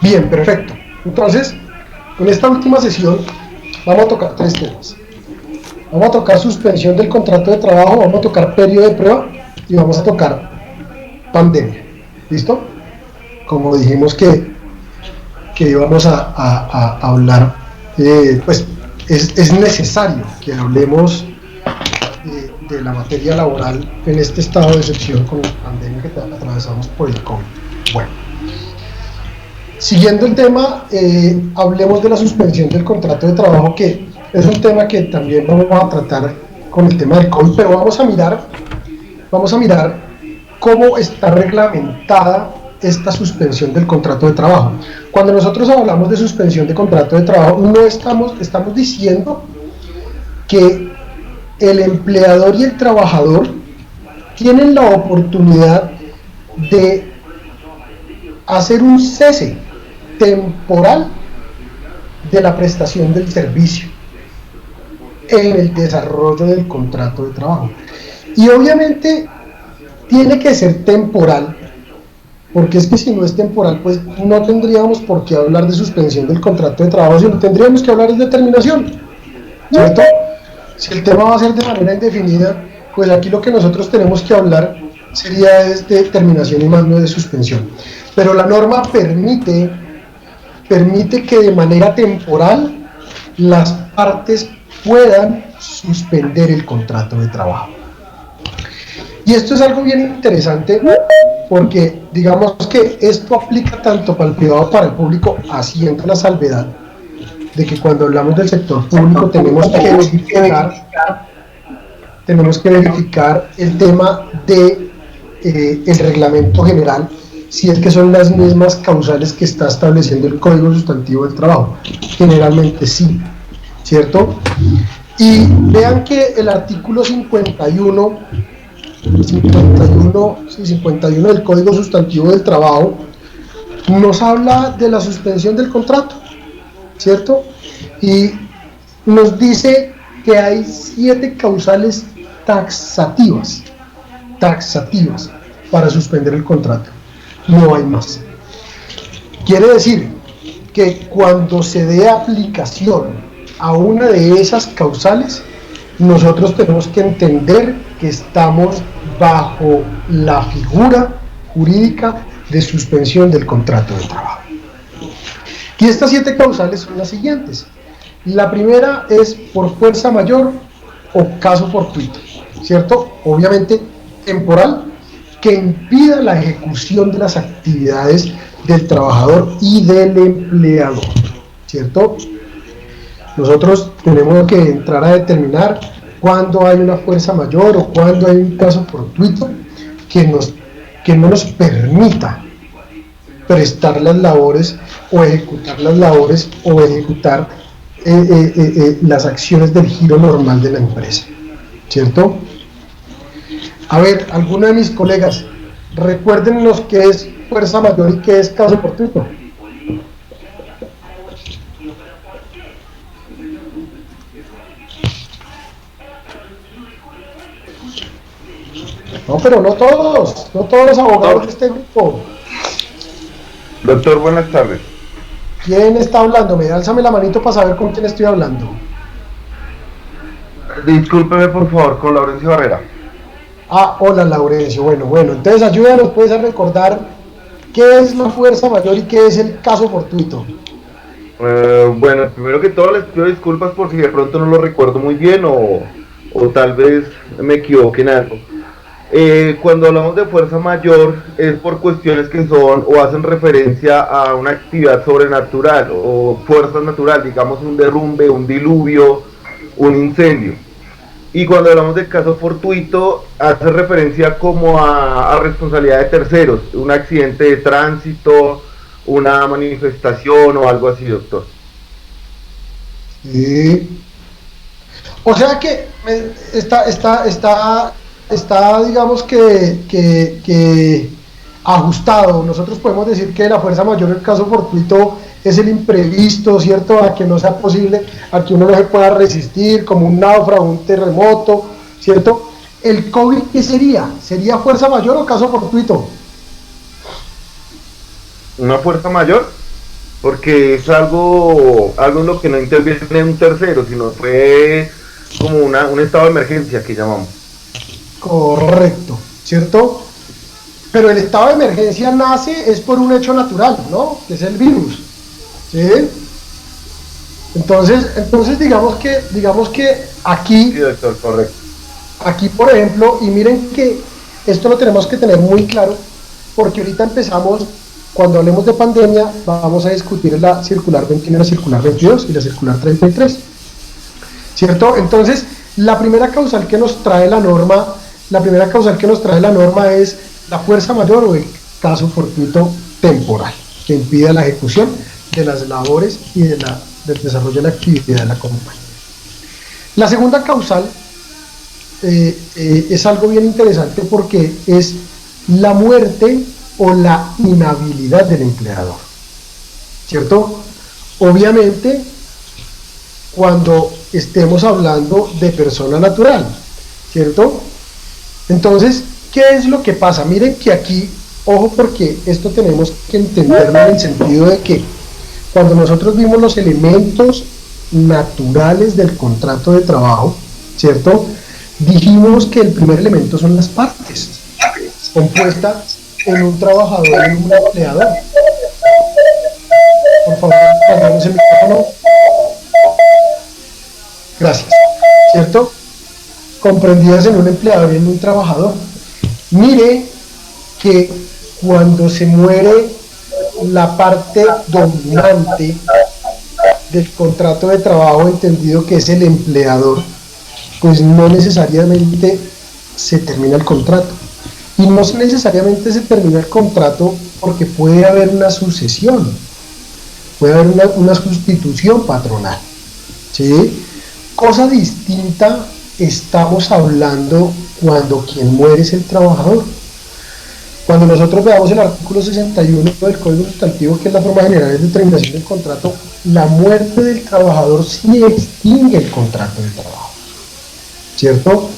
Bien, perfecto. Entonces, en esta última sesión vamos a tocar tres temas. Vamos a tocar suspensión del contrato de trabajo, vamos a tocar periodo de prueba y vamos a tocar pandemia. ¿Listo? Como dijimos que íbamos a hablar, pues es necesario que hablemos de la materia laboral en este estado de excepción con la pandemia que atravesamos por el COVID. Bueno, siguiendo el tema, hablemos de la suspensión del contrato de trabajo, que es un tema que también vamos a tratar con el tema del COVID, pero vamos a mirar cómo está reglamentada esta suspensión del contrato de trabajo. Cuando nosotros hablamos de suspensión de contrato de trabajo, no estamos diciendo que el empleador y el trabajador tienen la oportunidad de hacer un cese temporal de la prestación del servicio en el desarrollo del contrato de trabajo. Y obviamente tiene que ser temporal, porque es que si no es temporal, pues no tendríamos por qué hablar de suspensión del contrato de trabajo, sino tendríamos que hablar de terminación, ¿cierto? Si el tema va a ser de manera indefinida, pues aquí lo que nosotros tenemos que hablar sería de terminación y más no de suspensión. Pero la norma permite que de manera temporal las partes puedan suspender el contrato de trabajo. Y esto es algo bien interesante porque digamos que esto aplica tanto para el privado como para el público, haciendo la salvedad de que cuando hablamos del sector público tenemos que verificar el tema de el reglamento general, si es que son las mismas causales que está estableciendo el Código Sustantivo del Trabajo. Generalmente sí, ¿cierto? Y vean que el artículo 51 del Código Sustantivo del Trabajo nos habla de la suspensión del contrato, ¿cierto? Y nos dice que hay 7 causales taxativas para suspender el contrato. No hay más. Quiere decir que cuando se dé aplicación a una de esas causales, nosotros tenemos que entender que estamos bajo la figura jurídica de suspensión del contrato de trabajo. Y estas 7 causales son las siguientes. La primera es por fuerza mayor o caso fortuito, ¿cierto? Obviamente temporal, que impida la ejecución de las actividades del trabajador y del empleador, ¿cierto? Nosotros tenemos que entrar a determinar cuándo hay una fuerza mayor o cuándo hay un caso fortuito que no nos permita prestar las labores o ejecutar las labores o ejecutar las acciones del giro normal de la empresa, ¿cierto? A ver, alguno de mis colegas, recuérdennos qué es fuerza mayor y qué es caso fortuito. No, pero no todos los abogados de este grupo. Doctor, buenas tardes. ¿Quién está hablando? Álzame la manito para saber con quién estoy hablando. Discúlpeme por favor, con Laurencio Barrera. Ah, hola Laurencio, bueno, entonces ayúdanos pues a recordar qué es la fuerza mayor y qué es el caso fortuito. Bueno, primero que todo les pido disculpas por si de pronto no lo recuerdo muy bien o tal vez me equivoque en algo. Cuando hablamos de fuerza mayor es por cuestiones que son o hacen referencia a una actividad sobrenatural o fuerza natural, digamos un derrumbe, un diluvio, un incendio. Y cuando hablamos de caso fortuito hace referencia como a responsabilidad de terceros, un accidente de tránsito, una manifestación o algo así, doctor. Sí. O sea que está digamos que ajustado. Nosotros podemos decir que la fuerza mayor en el caso fortuito es el imprevisto, ¿cierto? A que no sea posible, a que uno no se pueda resistir, como un náufrago, un terremoto, ¿cierto? ¿El COVID qué sería? ¿Sería fuerza mayor o caso fortuito? ¿Una fuerza mayor? porque es algo en lo que no interviene un tercero, sino fue como un estado de emergencia que llamamos. Correcto, ¿cierto? Pero el estado de emergencia nace es por un hecho natural, ¿no? Que es el virus, ¿sí? Entonces digamos que Sí, aquí, doctor, correcto. aquí por ejemplo, y miren que esto lo tenemos que tener muy claro, porque ahorita empezamos, cuando hablemos de pandemia, vamos a discutir la circular 21, la circular 22 y la circular 33, ¿cierto? Entonces, la primera causal que nos trae la norma, es la fuerza mayor o el caso fortuito temporal, que impide la ejecución de las labores y del desarrollo de la actividad de la compañía. La segunda causal es algo bien interesante porque es la muerte o la inhabilidad del empleador, ¿cierto? Obviamente, cuando estemos hablando de persona natural, ¿cierto? Entonces, ¿qué es lo que pasa? Miren que aquí, ojo, porque esto tenemos que entenderlo en el sentido de que cuando nosotros vimos los elementos naturales del contrato de trabajo, ¿cierto? Dijimos que el primer elemento son las partes, compuestas en un trabajador y en un empleador. Por favor, apagamos el micrófono. Gracias. ¿Cierto? Comprendidas en un empleador y en un trabajador. Mire que cuando se muere la parte dominante del contrato de trabajo, entendido que es el empleador, pues no necesariamente se termina el contrato. Y no necesariamente se termina el contrato porque puede haber una sucesión, puede haber una sustitución patronal, ¿sí? Cosa distinta estamos hablando cuando quien muere es el trabajador. Cuando nosotros veamos el artículo 61 del Código Sustantivo, que es la forma general de determinación del contrato, la muerte del trabajador sí extingue el contrato de trabajo, ¿cierto?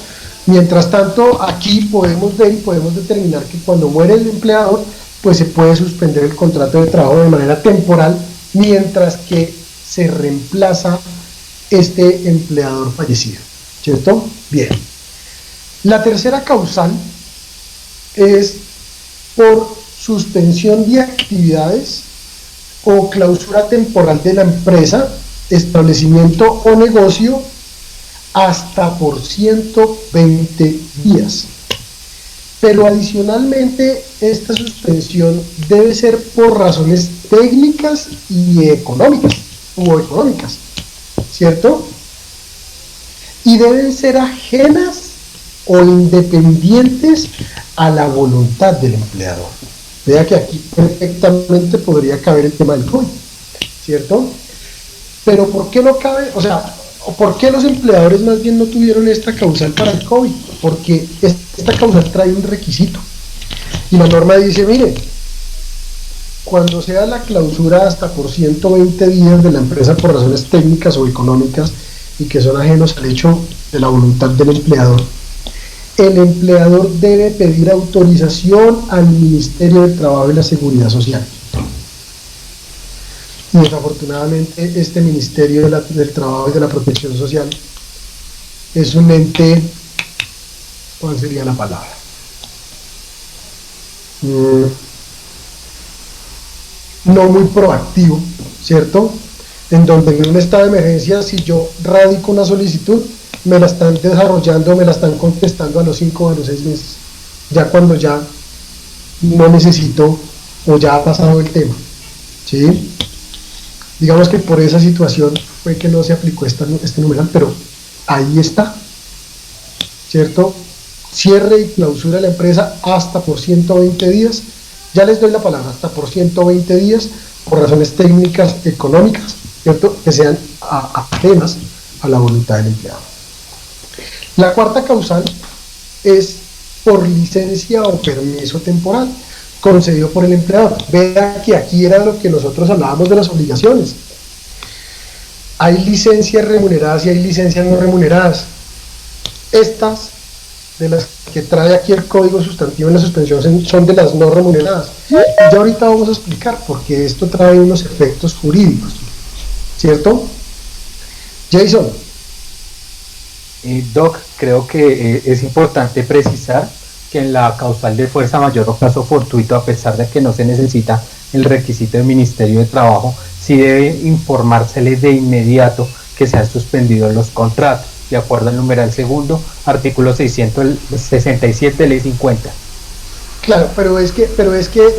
Mientras tanto, aquí podemos ver y podemos determinar que cuando muere el empleador, pues se puede suspender el contrato de trabajo de manera temporal, mientras que se reemplaza este empleador fallecido, ¿cierto? Bien. La tercera causal es por suspensión de actividades o clausura temporal de la empresa, establecimiento o negocio hasta por 120 días. Pero adicionalmente, esta suspensión debe ser por razones técnicas y económicas, ¿cierto? Y deben ser ajenas o independientes a la voluntad del empleador. Vea que aquí perfectamente podría caber el tema del COVID, ¿cierto? Pero ¿por qué no cabe? O sea, ¿por qué los empleadores más bien no tuvieron esta causal para el COVID? Porque esta causal trae un requisito. Y la norma dice, mire, cuando sea la clausura hasta por 120 días de la empresa por razones técnicas o económicas y que son ajenos al hecho de la voluntad del empleador, el empleador debe pedir autorización al Ministerio del Trabajo y la Seguridad Social. Y desafortunadamente este Ministerio del Trabajo y de la Protección Social es un ente, ¿cuál sería la palabra? No muy proactivo, ¿cierto? En donde en un estado de emergencia, si yo radico una solicitud, me la están desarrollando, me la están contestando a los 5 o a los 6 meses, ya cuando ya no necesito o ya ha pasado el tema, ¿sí? Digamos que por esa situación fue que no se aplicó este numeral, pero ahí está, ¿cierto? Cierre y clausura de la empresa hasta por 120 días, ya les doy la palabra, hasta por 120 días, por razones técnicas, económicas, ¿cierto? Que sean ajenas a la voluntad del empleado. La cuarta causal es por licencia o permiso temporal concedido por el empleador. Vea que aquí era lo que nosotros hablábamos de las obligaciones. Hay licencias remuneradas y hay licencias no remuneradas. Estas de las que trae aquí el código sustantivo en la suspensión son de las no remuneradas. Y ya ahorita vamos a explicar porque esto trae unos efectos jurídicos, ¿cierto? Jason. Doc, creo que es importante precisar que en la causal de fuerza mayor o caso fortuito, a pesar de que no se necesita el requisito del Ministerio de Trabajo, sí debe informársele de inmediato que se han suspendido los contratos, de acuerdo al numeral segundo, artículo 667, ley 50. Claro, pero es que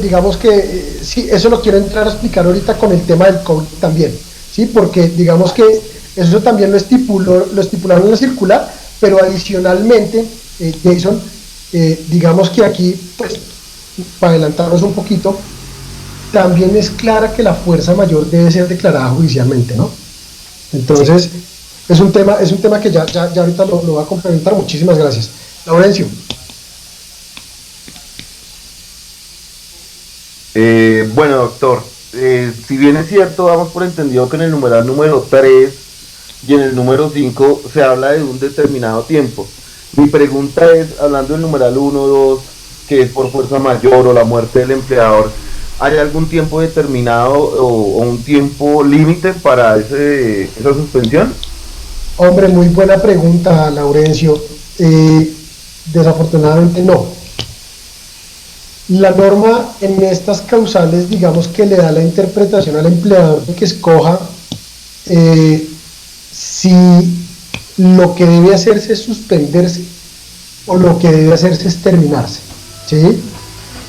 digamos que sí, eso lo quiero entrar a explicar ahorita con el tema del COVID también, ¿sí? Porque digamos que eso también lo estipularon en la circular, pero adicionalmente, Jason, digamos que aquí, pues, para adelantarnos un poquito, también es clara que la fuerza mayor debe ser declarada judicialmente, ¿no? Entonces, sí. es un tema que ya ahorita lo va a complementar. Muchísimas gracias. Laurencio. Bueno, doctor, si bien es cierto, damos por entendido que en el numeral número 3 y en el número 5 se habla de un determinado tiempo. Mi pregunta es, hablando del numeral 1, 2, que es por fuerza mayor o la muerte del empleador, ¿hay algún tiempo determinado o un tiempo límite para esa suspensión? Hombre, muy buena pregunta, Laurencio. Desafortunadamente no. La norma en estas causales, digamos que le da la interpretación al empleador de que escoja si lo que debe hacerse es suspenderse o lo que debe hacerse es terminarse, ¿sí?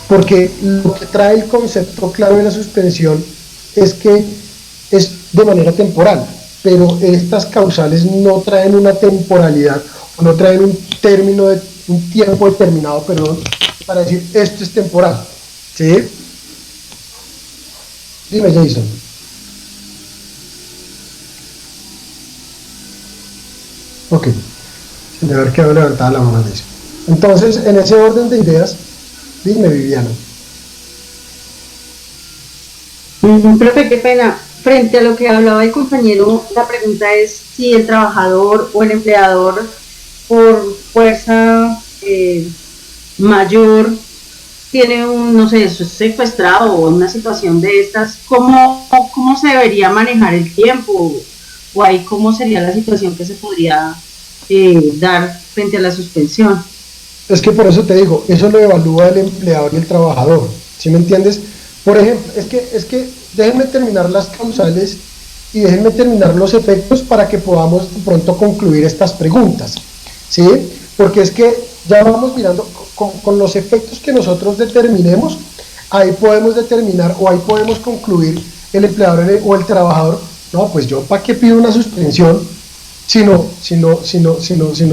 Porque lo que trae el concepto claro de la suspensión es que es de manera temporal, pero estas causales no traen una temporalidad, o no traen un tiempo determinado, perdón, para decir esto es temporal, ¿sí? Dime, Jason. Ok, sin haber quedado levantada la mano de eso. Entonces, en ese orden de ideas, dime, Viviana. Profe, qué pena. Frente a lo que hablaba el compañero, la pregunta es si el trabajador o el empleador, por fuerza mayor, tiene no sé, es secuestrado o una situación de estas, ¿cómo se debería manejar el tiempo? ¿O ahí cómo sería la situación que se podría dar frente a la suspensión? Es que por eso te digo, eso lo evalúa el empleador y el trabajador, ¿sí me entiendes? Por ejemplo, es que déjenme terminar las causales y déjenme terminar los efectos para que podamos de pronto concluir estas preguntas, ¿sí? Porque es que ya vamos mirando con los efectos que nosotros determinemos, ahí podemos determinar o ahí podemos concluir el empleador o el trabajador. No, pues yo para qué pido una suspensión, sino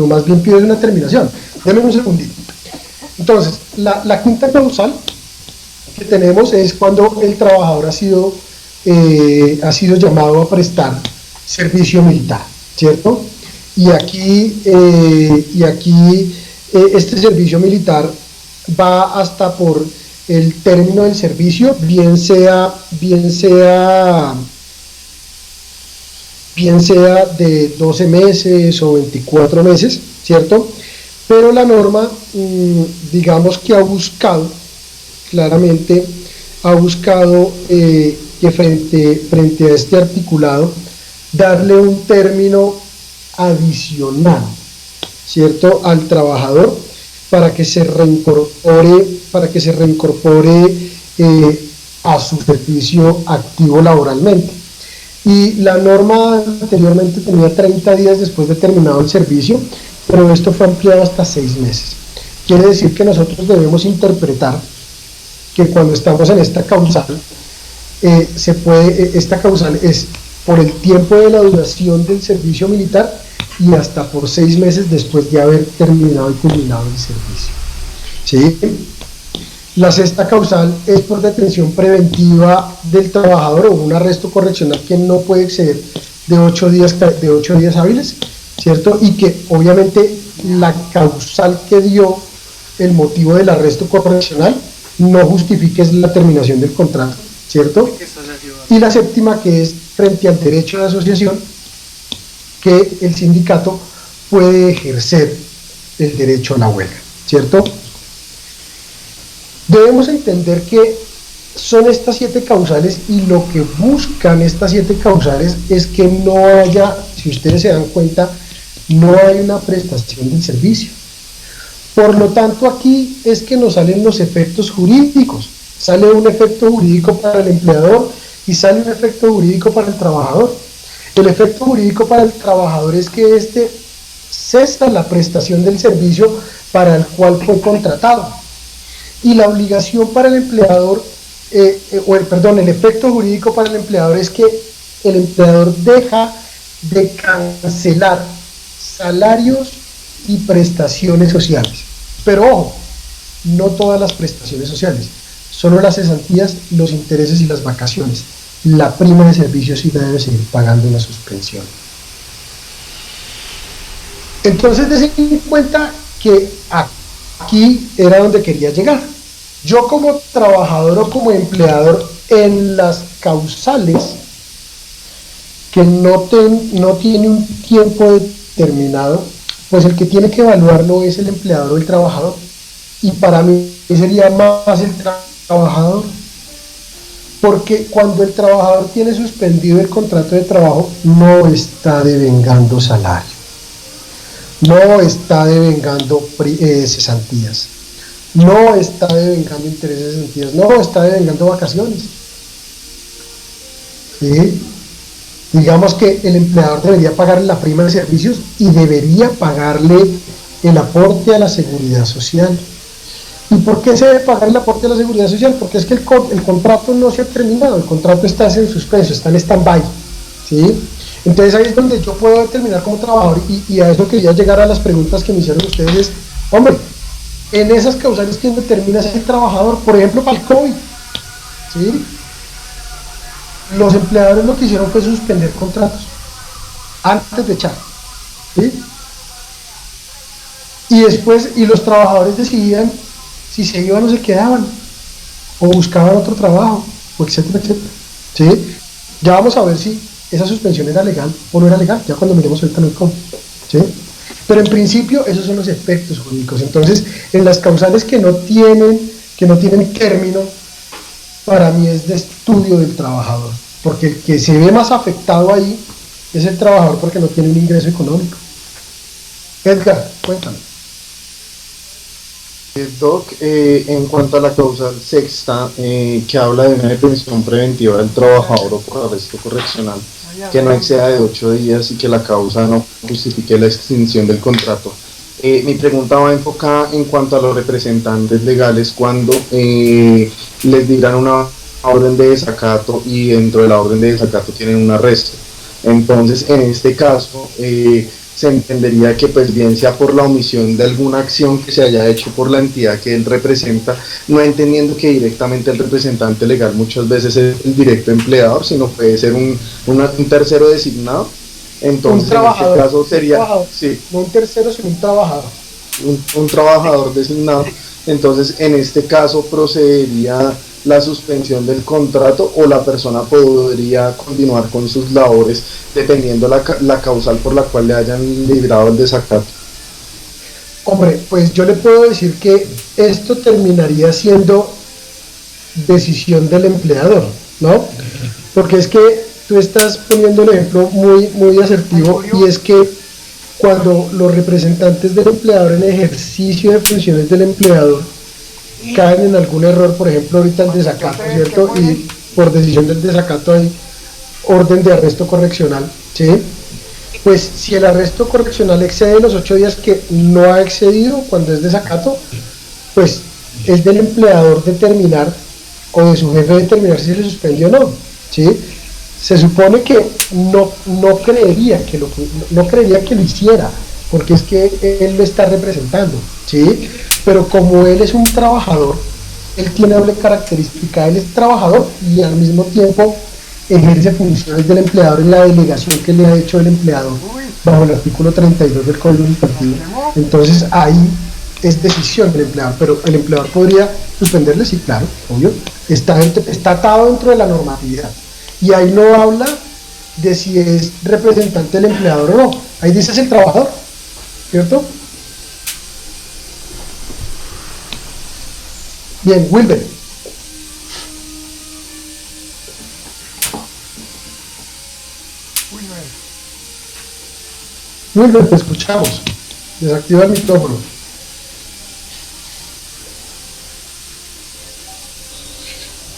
más bien pido una terminación. Denme un segundito. Entonces, la quinta causal que tenemos es cuando el trabajador ha sido llamado a prestar servicio militar, ¿cierto? Y aquí este servicio militar va hasta por el término del servicio, bien sea de 12 meses o 24 meses, ¿cierto? Pero la norma, digamos que ha buscado claramente, que frente a este articulado, darle un término adicional, ¿cierto?, al trabajador para que se reincorpore a su servicio activo laboralmente. Y la norma anteriormente tenía 30 días después de terminado el servicio, pero esto fue ampliado hasta 6 meses. Quiere decir que nosotros debemos interpretar que cuando estamos en esta causal, esta causal es por el tiempo de la duración del servicio militar y hasta por 6 meses después de haber terminado y culminado el servicio, ¿sí? La sexta causal es por detención preventiva del trabajador o un arresto correccional que no puede exceder de 8 días hábiles, ¿cierto? Y que obviamente la causal que dio el motivo del arresto correccional no justifique la terminación del contrato, ¿cierto? Y la séptima, que es frente al derecho de asociación, que el sindicato puede ejercer el derecho a la huelga, ¿cierto? Debemos entender que son estas 7 causales y lo que buscan estas 7 causales es que no haya, si ustedes se dan cuenta, no hay una prestación del servicio. Por lo tanto, aquí es que nos salen los efectos jurídicos. Sale un efecto jurídico para el empleador y sale un efecto jurídico para el trabajador. El efecto jurídico para el trabajador es que éste cesa la prestación del servicio para el cual fue contratado. Y la obligación para el empleador, el efecto jurídico para el empleador es que el empleador deja de cancelar salarios y prestaciones sociales. Pero ojo, no todas las prestaciones sociales, solo las cesantías, los intereses y las vacaciones. La prima de servicio sí la debe seguir pagando en la suspensión. Entonces, den en cuenta que aquí era donde quería llegar. Yo como trabajador o como empleador en las causales que no tiene un tiempo determinado, pues el que tiene que evaluarlo es el empleador o el trabajador. Y para mí sería más el trabajador. Porque cuando el trabajador tiene suspendido el contrato de trabajo, no está devengando salario, no está devengando cesantías, no está devengando intereses de cesantías, no está devengando vacaciones. ¿Sí? Digamos que el empleador debería pagarle la prima de servicios y debería pagarle el aporte a la seguridad social. ¿Y por qué se debe pagar el aporte a la seguridad social? Porque es que el contrato no se ha terminado, el contrato está en suspenso, está en stand-by, ¿sí? Entonces ahí es donde yo puedo determinar como trabajador, y a eso quería llegar a las preguntas que me hicieron ustedes, es, hombre, en esas causales, ¿quién determina si es el trabajador? Por ejemplo, para el COVID, ¿sí? Los empleadores lo que hicieron fue suspender contratos antes de echar, ¿sí? Y después, y los trabajadores decidían si se iban o se quedaban, o buscaban otro trabajo, o etcétera, etcétera. ¿Sí? Ya vamos a ver si esa suspensión era legal o no era legal, ya cuando miremos ahorita en el cómo. ¿Sí? Pero en principio esos son los efectos jurídicos. Entonces, en las causales que no tienen término, para mí es de estudio del trabajador, porque el que se ve más afectado ahí es el trabajador porque no tiene un ingreso económico. Edgar, cuéntame. Doc, en cuanto a la causal sexta, que habla de una detención preventiva del trabajador o por arresto correccional que no exceda de 8 días y que la causa no justifique la extinción del contrato. Mi pregunta va enfocada en cuanto a los representantes legales cuando les dirán una orden de desacato y dentro de la orden de desacato tienen un arresto. Entonces, en este caso, se entendería que pues bien sea por la omisión de alguna acción que se haya hecho por la entidad que él representa, no entendiendo que directamente el representante legal muchas veces es el directo empleador, sino puede ser un tercero designado. Entonces, en este caso sería sí, no un tercero, sino un trabajador. Un trabajador designado. Entonces, en este caso procedería la suspensión del contrato o la persona podría continuar con sus labores dependiendo la causal por la cual le hayan librado el desacato. Hombre, pues yo le puedo decir que esto terminaría siendo decisión del empleador, ¿no? Porque es que tú estás poniendo un ejemplo muy, muy asertivo, y es que cuando los representantes del empleador en ejercicio de funciones del empleador caen en algún error, por ejemplo ahorita el desacato, ¿cierto? Y por decisión del desacato hay orden de arresto correccional, ¿sí? Pues si el arresto correccional excede los 8 días, que no ha excedido cuando es desacato, pues es del empleador determinar, o de su jefe determinar si se le suspendió o no, ¿sí? Se supone que no creería que lo hiciera, porque es que él lo está representando, ¿sí? Pero como él es un trabajador, él tiene doble característica, él es trabajador y al mismo tiempo ejerce funciones del empleador en la delegación que le ha hecho el empleador bajo el artículo 32 del Código Administrativo. Entonces ahí es decisión del empleador, pero el empleador podría suspenderle, sí, claro, obvio, está atado dentro de la normatividad. Y ahí no habla de si es representante del empleador o no, ahí dice es el trabajador, ¿cierto? Bien, Wilber. Wilber, te escuchamos. Desactiva el micrófono.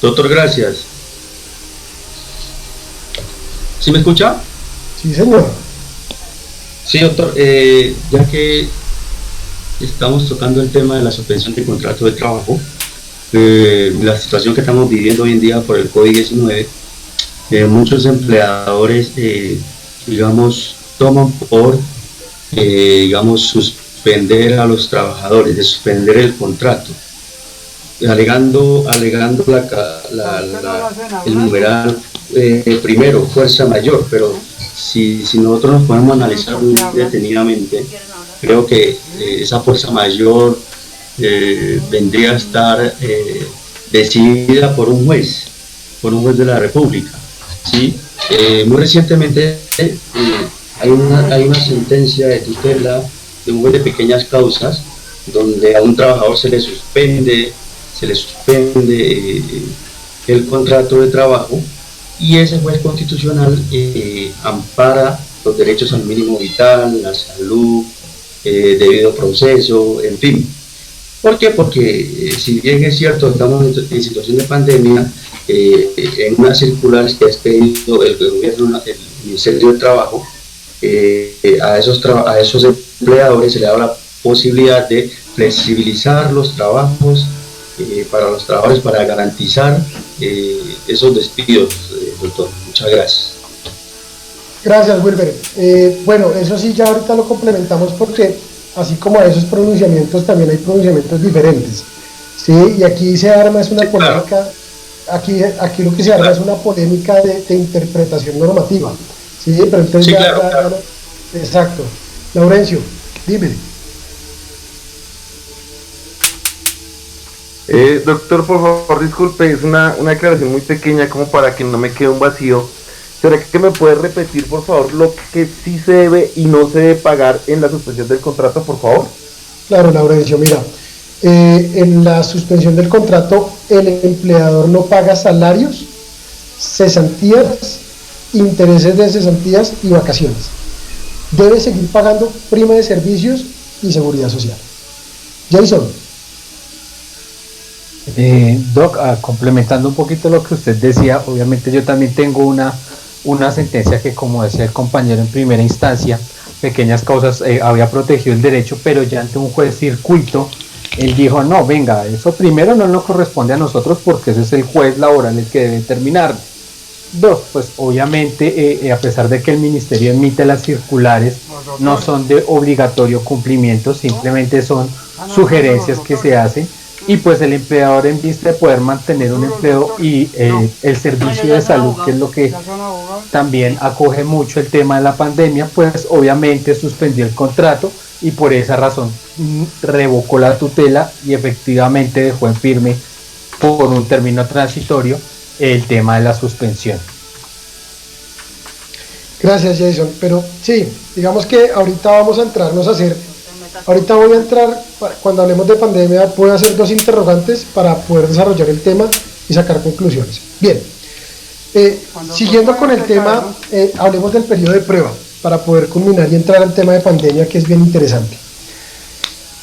Doctor, gracias. ¿Sí me escucha? Sí, señor. Sí, doctor. Ya que estamos tocando el tema de la suspensión de contrato de trabajo, la situación que estamos viviendo hoy en día por el COVID-19, muchos empleadores, digamos, toman por, digamos, suspender a los trabajadores, de suspender el contrato, alegando el numeral primero, fuerza mayor, pero si nosotros nos podemos analizar muy detenidamente, creo que esa fuerza mayor vendría a estar decidida por un juez de la República, ¿sí? Muy recientemente hay una sentencia de tutela de un juez de pequeñas causas donde a un trabajador se le suspende el contrato de trabajo, y ese juez constitucional ampara los derechos al mínimo vital, la salud, debido proceso, en fin. ¿Por qué? Porque si bien es cierto, estamos en situación de pandemia, en unas circulares que ha expedido el gobierno, el Ministerio de Trabajo, a esos empleadores se le da la posibilidad de flexibilizar los trabajos para los trabajadores, para garantizar esos despidos, doctor. Muchas gracias. Gracias, Wilber. Bueno, eso sí, ya ahorita lo complementamos porque así como a esos pronunciamientos también hay pronunciamientos diferentes, ¿sí? Y aquí se arma es una polémica, aquí lo que se arma es una polémica de interpretación normativa, ¿sí? Pero entonces sí, ya, claro. Exacto. Laurencio, dime. Doctor, por favor, disculpe, es una aclaración muy pequeña como para que no me quede un vacío. ¿Será que me puede repetir, por favor, lo que sí se debe y no se debe pagar en la suspensión del contrato, por favor? Claro, Laurencio, mira, en la suspensión del contrato el empleador no paga salarios, cesantías, intereses de cesantías y vacaciones. Debe seguir pagando prima de servicios y seguridad social. Jason. Doc, complementando un poquito lo que usted decía, obviamente yo también tengo una sentencia que, como decía el compañero en primera instancia, pequeñas causas había protegido el derecho, pero ya ante un juez circuito, él dijo, no, venga, eso primero no nos corresponde a nosotros porque ese es el juez laboral el que debe determinar. Dos, pues obviamente a pesar de que el ministerio emite las circulares, no son de obligatorio cumplimiento, simplemente son sugerencias que se hacen, y pues el empleador, en vista de poder mantener un empleo y el servicio de salud, que es lo que también acoge mucho el tema de la pandemia, pues obviamente suspendió el contrato y por esa razón revocó la tutela y efectivamente dejó en firme por un término transitorio el tema de la suspensión. Gracias, Jason, pero sí, digamos que ahorita vamos a entrarnos a hacer, ahorita voy a entrar, cuando hablemos de pandemia voy a hacer dos interrogantes para poder desarrollar el tema y sacar conclusiones. Bien, siguiendo con el tema, hablemos del periodo de prueba para poder culminar y entrar al tema de pandemia, que es bien interesante.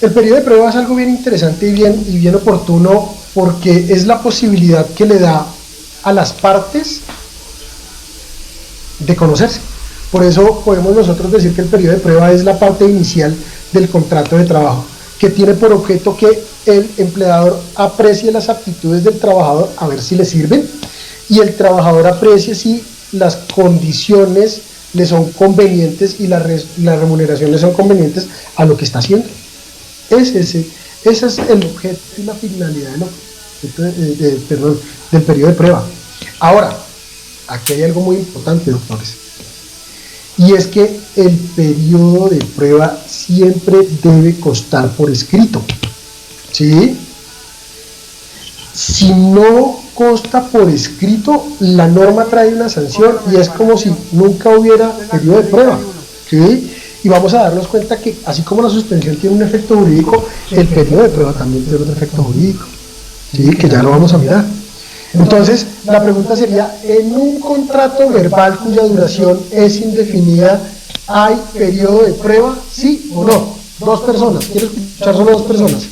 El periodo de prueba es algo bien interesante y bien oportuno porque es la posibilidad que le da a las partes de conocerse. Por eso podemos nosotros decir que el periodo de prueba es la parte inicial del contrato de trabajo, que tiene por objeto que el empleador aprecie las aptitudes del trabajador a ver si le sirven y el trabajador aprecie si las condiciones le son convenientes y las remuneraciones son convenientes a lo que está haciendo. Ese es el objeto y la finalidad del periodo de prueba. Ahora, aquí hay algo muy importante, doctores, y es que el periodo de prueba siempre debe constar por escrito, ¿sí? Si no consta por escrito, la norma trae una sanción y es como si nunca hubiera periodo de prueba, ¿sí? Y vamos a darnos cuenta que así como la suspensión tiene un efecto jurídico, el periodo de prueba también tiene otro efecto jurídico. ¿sí? Que ya lo vamos a mirar. Entonces, la pregunta sería, ¿en un contrato verbal cuya duración es indefinida, hay periodo de prueba, sí o no? Dos personas, quiero escuchar solo dos personas.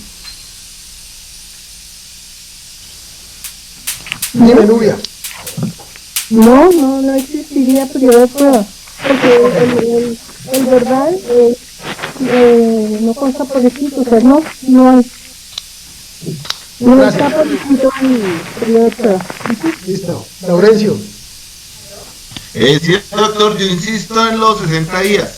Dime, Nubia. No existiría periodo de prueba, porque el verbal no consta por escrito, o sea, no está por escrito el periodo de prueba. Listo. Laurencio. Sí, doctor, yo insisto en los 60 días.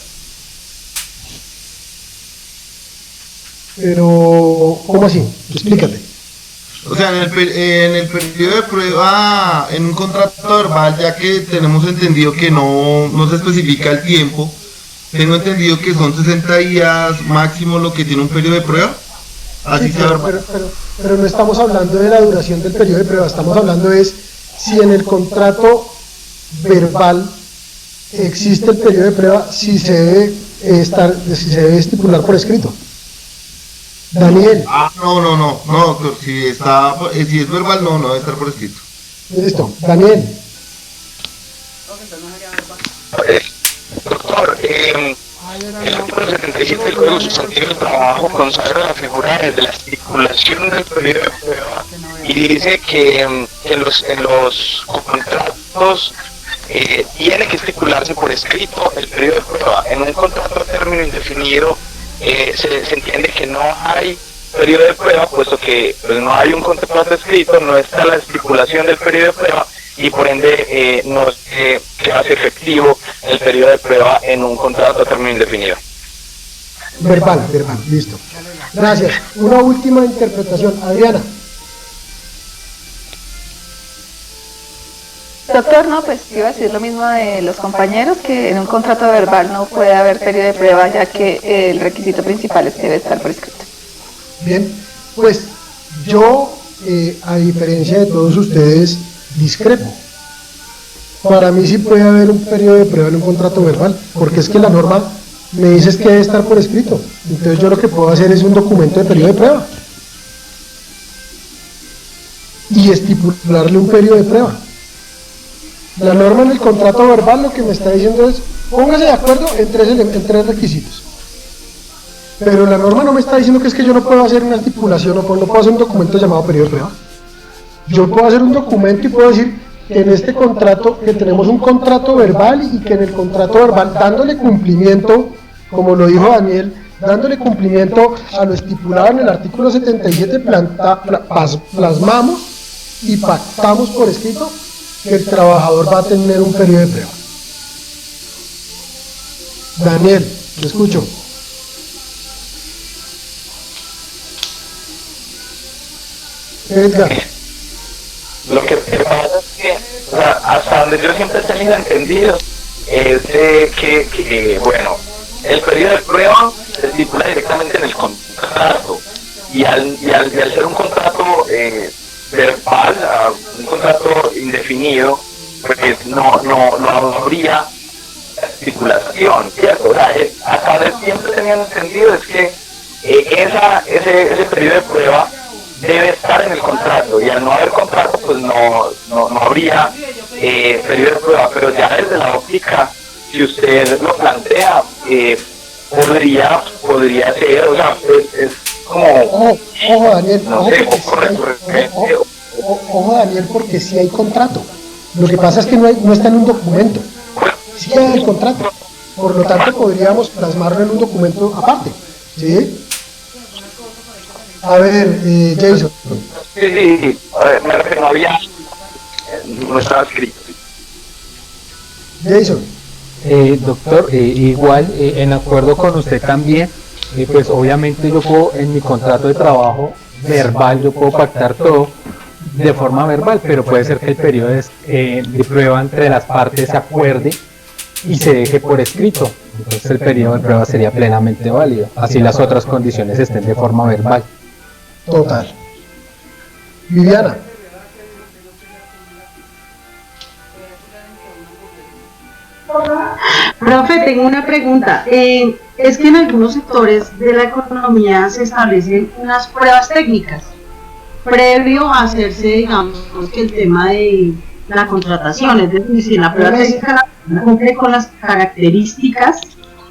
Pero, ¿cómo así? Explícate. O sea, en el periodo de prueba, en un contrato verbal, ya que tenemos entendido que no se especifica el tiempo, tengo entendido que son 60 días máximo lo que tiene un periodo de prueba. Así Sí, sea verbal. pero no estamos hablando de la duración del periodo de prueba, estamos hablando es si en el contrato verbal existe el periodo de prueba, si se debe estipular por escrito. Daniel. No, doctor, si es verbal, no debe estar por escrito. Listo. Daniel. Doctor, el artículo 77 del Código Sustantivo del Trabajo consagra la figura de la estipulación del periodo de prueba y dice que en los contratos tiene que estipularse por escrito el periodo de prueba. En un contrato a término indefinido se entiende que no hay periodo de prueba, puesto que pues, no hay un contrato escrito, no está la estipulación del periodo de prueba y por ende no se hace efectivo el periodo de prueba en un contrato a término indefinido. Verbal, listo. Gracias. Una última interpretación. Adriana. Doctor, no, pues iba a decir lo mismo de los compañeros, que en un contrato verbal no puede haber periodo de prueba, ya que el requisito principal es que debe estar por escrito. Bien, pues yo, a diferencia de todos ustedes, discrepo. Para mí sí puede haber un periodo de prueba en un contrato verbal, porque es que la norma me dice que debe estar por escrito. Entonces yo lo que puedo hacer es un documento de periodo de prueba y estipularle un periodo de prueba. La norma en el contrato verbal lo que me está diciendo es, póngase de acuerdo en tres requisitos. Pero la norma no me está diciendo que es que yo no puedo hacer una estipulación, no puedo hacer un documento llamado periodo de prueba. Yo puedo hacer un documento y puedo decir que en este contrato, que tenemos un contrato verbal y que en el contrato verbal, dándole cumplimiento, como lo dijo Daniel, dándole cumplimiento a lo estipulado en el artículo 77, plasmamos y pactamos por escrito que el trabajador va a tener un periodo de prueba. Daniel, te escucho. Edgar. Lo que pasa es que, o sea, hasta donde yo siempre he tenido entendido, es de que, bueno, el periodo de prueba se estipula directamente en el contrato, y al ser un contrato verbal, un contrato indefinido, pues no habría estipulación, ¿cierto? O sea, hasta donde siempre tenían entendido es que ese periodo de prueba debe estar en el contrato, y al no haber contrato pues no habría periodo de prueba, pero ya desde la óptica, si usted lo plantea, podría ser, o sea, es como Ojo Daniel, no sé, ojo Daniel, porque sí hay contrato. Lo que pasa es que no está en un documento, sí hay el contrato, por lo tanto podríamos plasmarlo en un documento aparte, ¿sí? A ver, Jason. Sí, a ver, me refiero, no estaba escrito. Jason. Doctor, igual, en acuerdo con usted también, pues obviamente yo puedo, en mi contrato de trabajo verbal, yo puedo pactar todo de forma verbal, pero puede ser que el periodo de prueba entre las partes se acuerde y se deje por escrito. Entonces el periodo de prueba sería plenamente válido, así las otras condiciones estén de forma verbal. Total. Viviana. Profe, tengo una pregunta. Es que en algunos sectores de la economía se establecen unas pruebas técnicas previo a hacerse, digamos, que el tema de la contratación, es decir, si la prueba técnica cumple con las características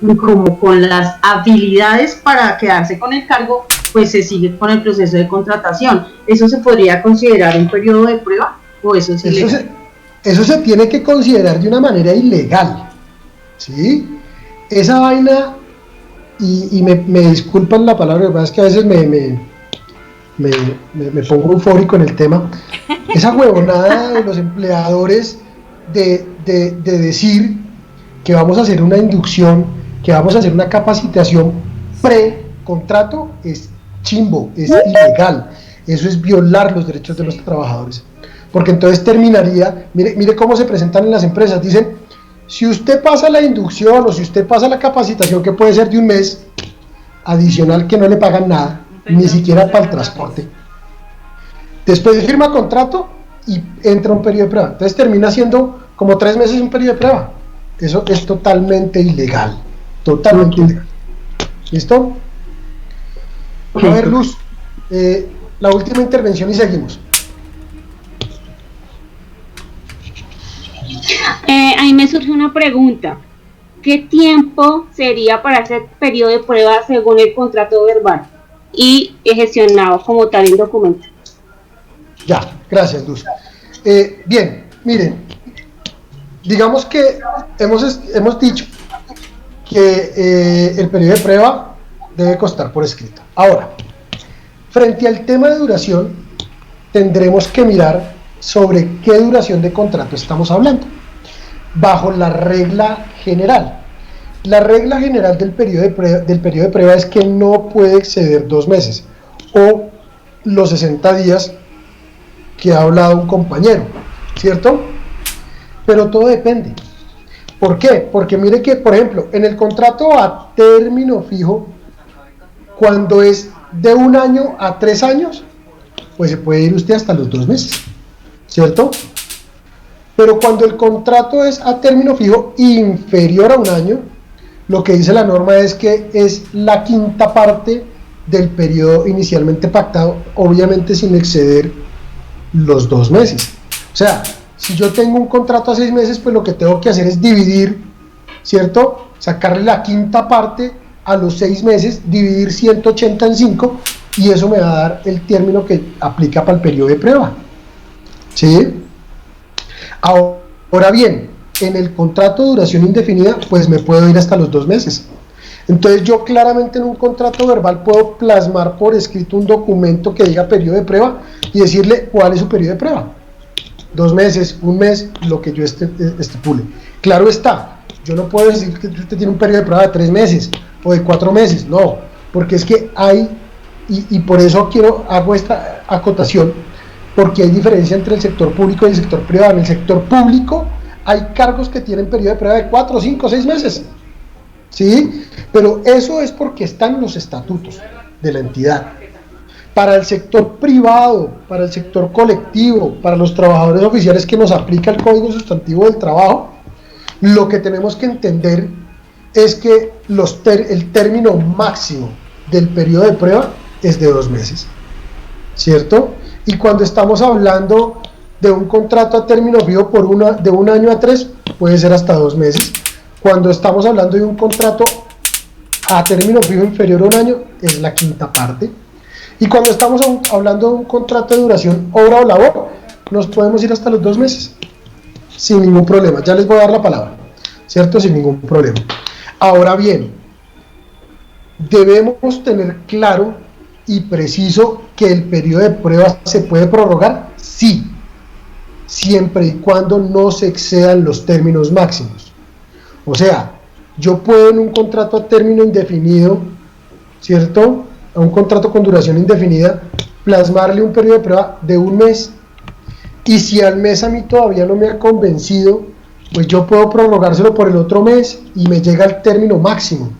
y como con las habilidades para quedarse con el cargo, pues se sigue con el proceso de contratación. ¿Eso se podría considerar un periodo de prueba o eso es ilegal? Eso se tiene que considerar de una manera ilegal, ¿sí? Esa vaina, y me disculpan la palabra, lo que pasa es que a veces me pongo eufórico en el tema, esa huevonada de los empleadores de decir que vamos a hacer una inducción, que vamos a hacer una capacitación pre-contrato, es chimbo, es ilegal, eso es violar los derechos de los trabajadores, porque entonces terminaría, mire cómo se presentan en las empresas, dicen, si usted pasa la inducción o si usted pasa la capacitación, que puede ser de un mes, adicional que no le pagan nada, ni siquiera para el transporte, después firma contrato y entra un periodo de prueba, entonces termina siendo como 3 meses un periodo de prueba. Eso es totalmente ilegal, totalmente ilegal. ¿Listo? A ver, Luz, la última intervención y seguimos. A mí me surge una pregunta. ¿Qué tiempo sería para ese periodo de prueba según el contrato verbal y gestionado como tal en documento? Ya, gracias, Luz. Bien, miren, digamos que hemos dicho que el periodo de prueba debe constar por escrito. Ahora, frente al tema de duración, tendremos que mirar sobre qué duración de contrato estamos hablando, bajo la regla general. La regla general del periodo de prueba es que no puede exceder 2 meses, o los 60 días que ha hablado un compañero, ¿cierto? Pero todo depende. ¿Por qué? Porque mire que, por ejemplo, en el contrato a término fijo, cuando es de 1 año a 3 años, pues se puede ir usted hasta los 2 meses, ¿cierto? Pero cuando el contrato es a término fijo inferior a 1 año, lo que dice la norma es que es la quinta parte del periodo inicialmente pactado, obviamente sin exceder los 2 meses. O sea, si yo tengo un contrato a 6 meses, pues lo que tengo que hacer es dividir, ¿cierto? Sacarle la quinta parte a los 6 meses, dividir 180 en 5, y eso me va a dar el término que aplica para el periodo de prueba, ¿sí? Ahora bien, en el contrato de duración indefinida, pues me puedo ir hasta los 2 meses. Entonces yo claramente en un contrato verbal puedo plasmar por escrito un documento que diga periodo de prueba y decirle cuál es su periodo de prueba. 2 meses, 1 mes, lo que yo estipule. Claro está, yo no puedo decir que usted tiene un periodo de prueba de 3 meses o de 4 meses, no, porque es que hay, y por eso hago esta acotación, porque hay diferencia entre el sector público y el sector privado. En el sector público hay cargos que tienen periodo de prueba de 4, 5, 6 meses, ¿sí? Pero eso es porque están los estatutos de la entidad. Para el sector privado, para el sector colectivo, para los trabajadores oficiales que nos aplica el Código Sustantivo del Trabajo, lo que tenemos que entender es que el término máximo del periodo de prueba es de 2 meses, ¿cierto? Y cuando estamos hablando de un contrato a término fijo de 1 año a 3, puede ser hasta 2 meses. Cuando estamos hablando de un contrato a término fijo inferior a 1 año, es la quinta parte. Y cuando estamos hablando de un contrato de duración obra o labor, nos podemos ir hasta los 2 meses, sin ningún problema. Ya les voy a dar la palabra, ¿cierto? Sin ningún problema. Ahora bien, debemos tener claro y preciso que el periodo de prueba se puede prorrogar, sí, siempre y cuando no se excedan los términos máximos. O sea, yo puedo en un contrato a término indefinido, ¿cierto?, a un contrato con duración indefinida, plasmarle un periodo de prueba de 1 mes, y si al mes a mí todavía no me ha convencido, pues yo puedo prorrogárselo por el otro mes y me llega al término máximo.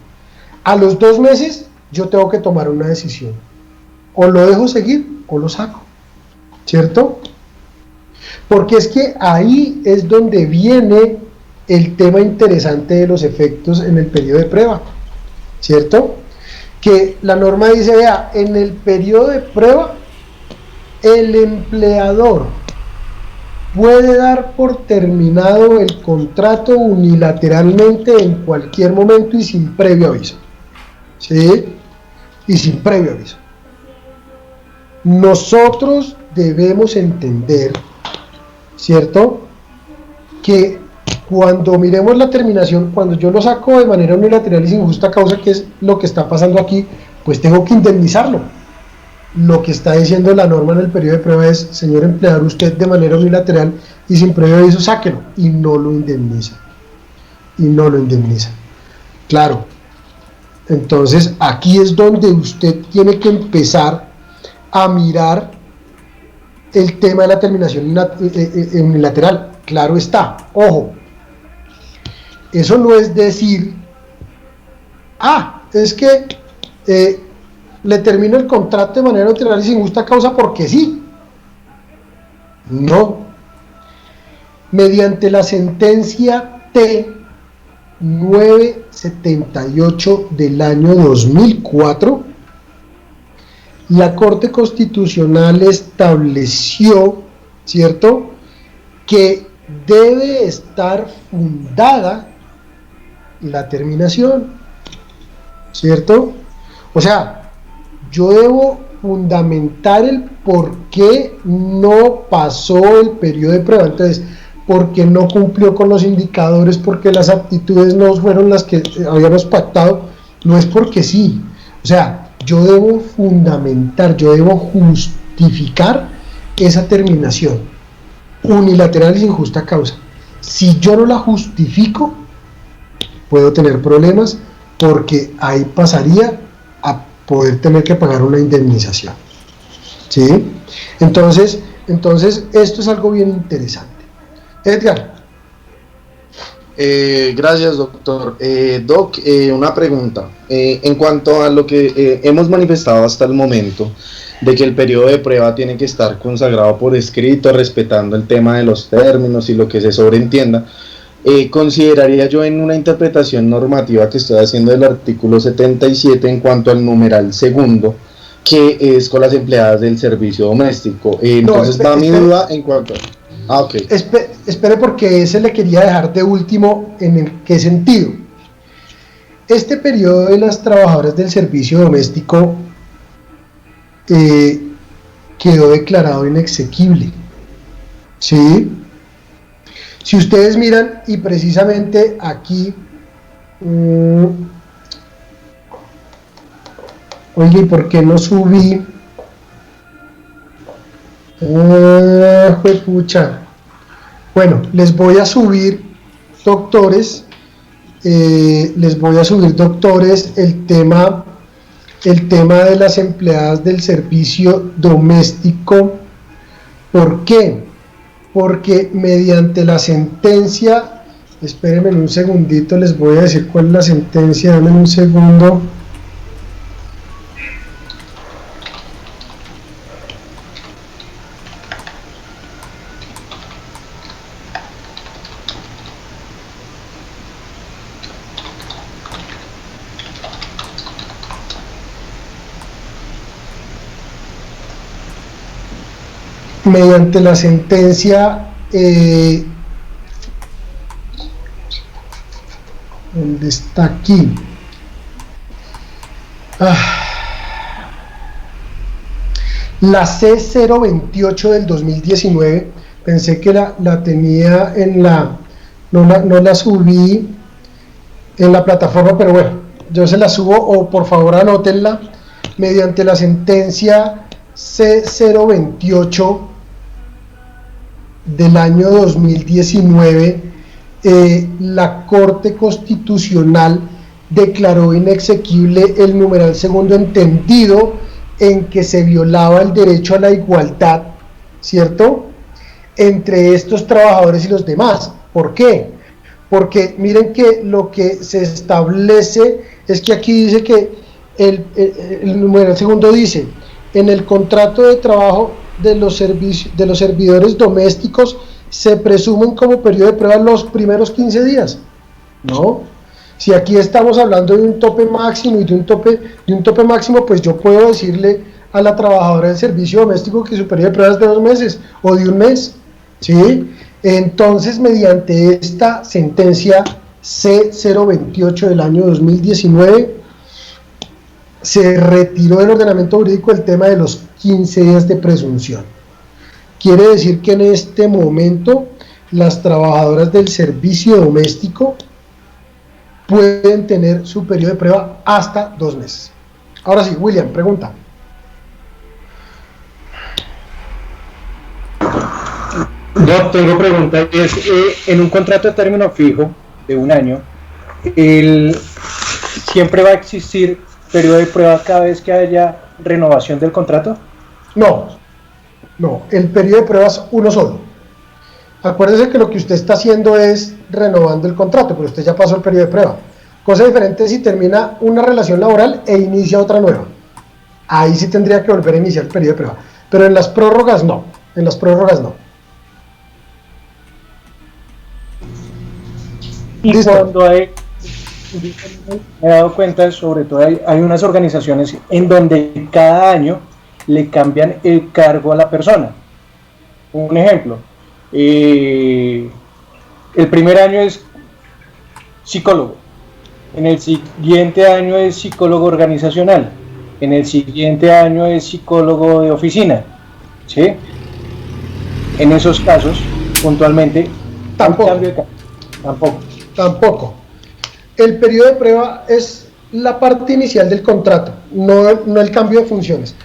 A los 2 meses yo tengo que tomar una decisión, o lo dejo seguir o lo saco, ¿cierto? Porque es que ahí es donde viene el tema interesante de los efectos en el periodo de prueba, ¿cierto? Que la norma dice, vea, en el periodo de prueba el empleador puede dar por terminado el contrato unilateralmente en cualquier momento y sin previo aviso. ¿Sí? Y sin previo aviso. Nosotros debemos entender, ¿cierto?, que cuando miremos la terminación, cuando yo lo saco de manera unilateral y sin justa causa, que es lo que está pasando aquí, pues tengo que indemnizarlo. Lo que está diciendo la norma en el periodo de prueba es: señor empleador, usted de manera unilateral y sin previo aviso, sáquelo, y no lo indemniza. Y no lo indemniza. Claro. Entonces, aquí es donde usted tiene que empezar a mirar el tema de la terminación unilateral. Claro está, ojo, eso no es decir, es que le termino el contrato de manera unilateral y sin justa causa porque sí. No. Mediante la sentencia T978 del año 2004, la Corte Constitucional estableció, ¿cierto?, que debe estar fundada la terminación, ¿cierto? O sea, yo debo fundamentar el por qué no pasó el periodo de prueba. Entonces, porque no cumplió con los indicadores, porque las aptitudes no fueron las que habíamos pactado, no es porque sí. O sea, yo debo fundamentar, yo debo justificar esa terminación unilateral y sin justa causa. Si yo no la justifico, puedo tener problemas, porque ahí pasaría a poder tener que pagar una indemnización. ¿Sí? Entonces esto es algo bien interesante. Edgar. Gracias, doctor. Doc, una pregunta. En cuanto a lo que hemos manifestado hasta el momento, de que el periodo de prueba tiene que estar consagrado por escrito, respetando el tema de los términos y lo que se sobreentienda, consideraría yo, en una interpretación normativa que estoy haciendo del artículo 77 en cuanto al numeral segundo, que es con las empleadas del servicio doméstico. Entonces va mi duda en cuanto a... ok. Espere, porque ese le quería dejar de último. ¿En qué sentido? Este periodo de las trabajadoras del servicio doméstico quedó declarado inexequible. ¿Sí? Si ustedes miran, y precisamente aquí, oye, ¿y por qué no subí? Juepucha. Bueno, les voy a subir, doctores, el tema de las empleadas del servicio doméstico. ¿Por qué? Porque mediante la sentencia, espérenme un segundito, les voy a decir cuál es la sentencia, dame un segundo. Mediante la sentencia ¿dónde está aquí? La C028 del 2019, pensé que la tenía en no la subí en la plataforma, pero bueno, yo se la subo, o por favor anótenla. Mediante la sentencia C028 del año 2019, la Corte Constitucional declaró inexequible el numeral segundo, entendido en que se violaba el derecho a la igualdad, ¿cierto?, entre estos trabajadores y los demás. ¿Por qué? Porque miren que lo que se establece es que aquí dice que el numeral segundo dice: en el contrato de trabajo de los servidores domésticos se presumen como periodo de prueba los primeros 15 días. No, si aquí estamos hablando de un tope máximo y de un tope máximo, pues yo puedo decirle a la trabajadora del servicio doméstico que su periodo de prueba es de 2 meses o de 1 mes, ¿sí? Entonces, mediante esta sentencia C028 del año 2019, se retiró del ordenamiento jurídico el tema de los 15 días de presunción. Quiere decir que en este momento las trabajadoras del servicio doméstico pueden tener su periodo de prueba hasta 2 meses. Ahora sí, William, pregunta. Yo tengo pregunta, en un contrato de término fijo de 1 año, ¿siempre va a existir periodo de prueba cada vez que haya renovación del contrato? No, el periodo de prueba es uno solo. Acuérdese que lo que usted está haciendo es renovando el contrato, pero usted ya pasó el periodo de prueba. Cosa diferente si termina una relación laboral e inicia otra nueva. Ahí sí tendría que volver a iniciar el periodo de prueba. Pero en las prórrogas no. Y listo. Cuando me he dado cuenta, sobre todo hay unas organizaciones en donde cada año le cambian el cargo a la persona. Un ejemplo, el primer año es psicólogo, en el siguiente año es psicólogo organizacional, en el siguiente año es psicólogo de oficina, ¿sí? En esos casos, puntualmente, Tampoco. El periodo de prueba es la parte inicial del contrato, no el cambio de funciones.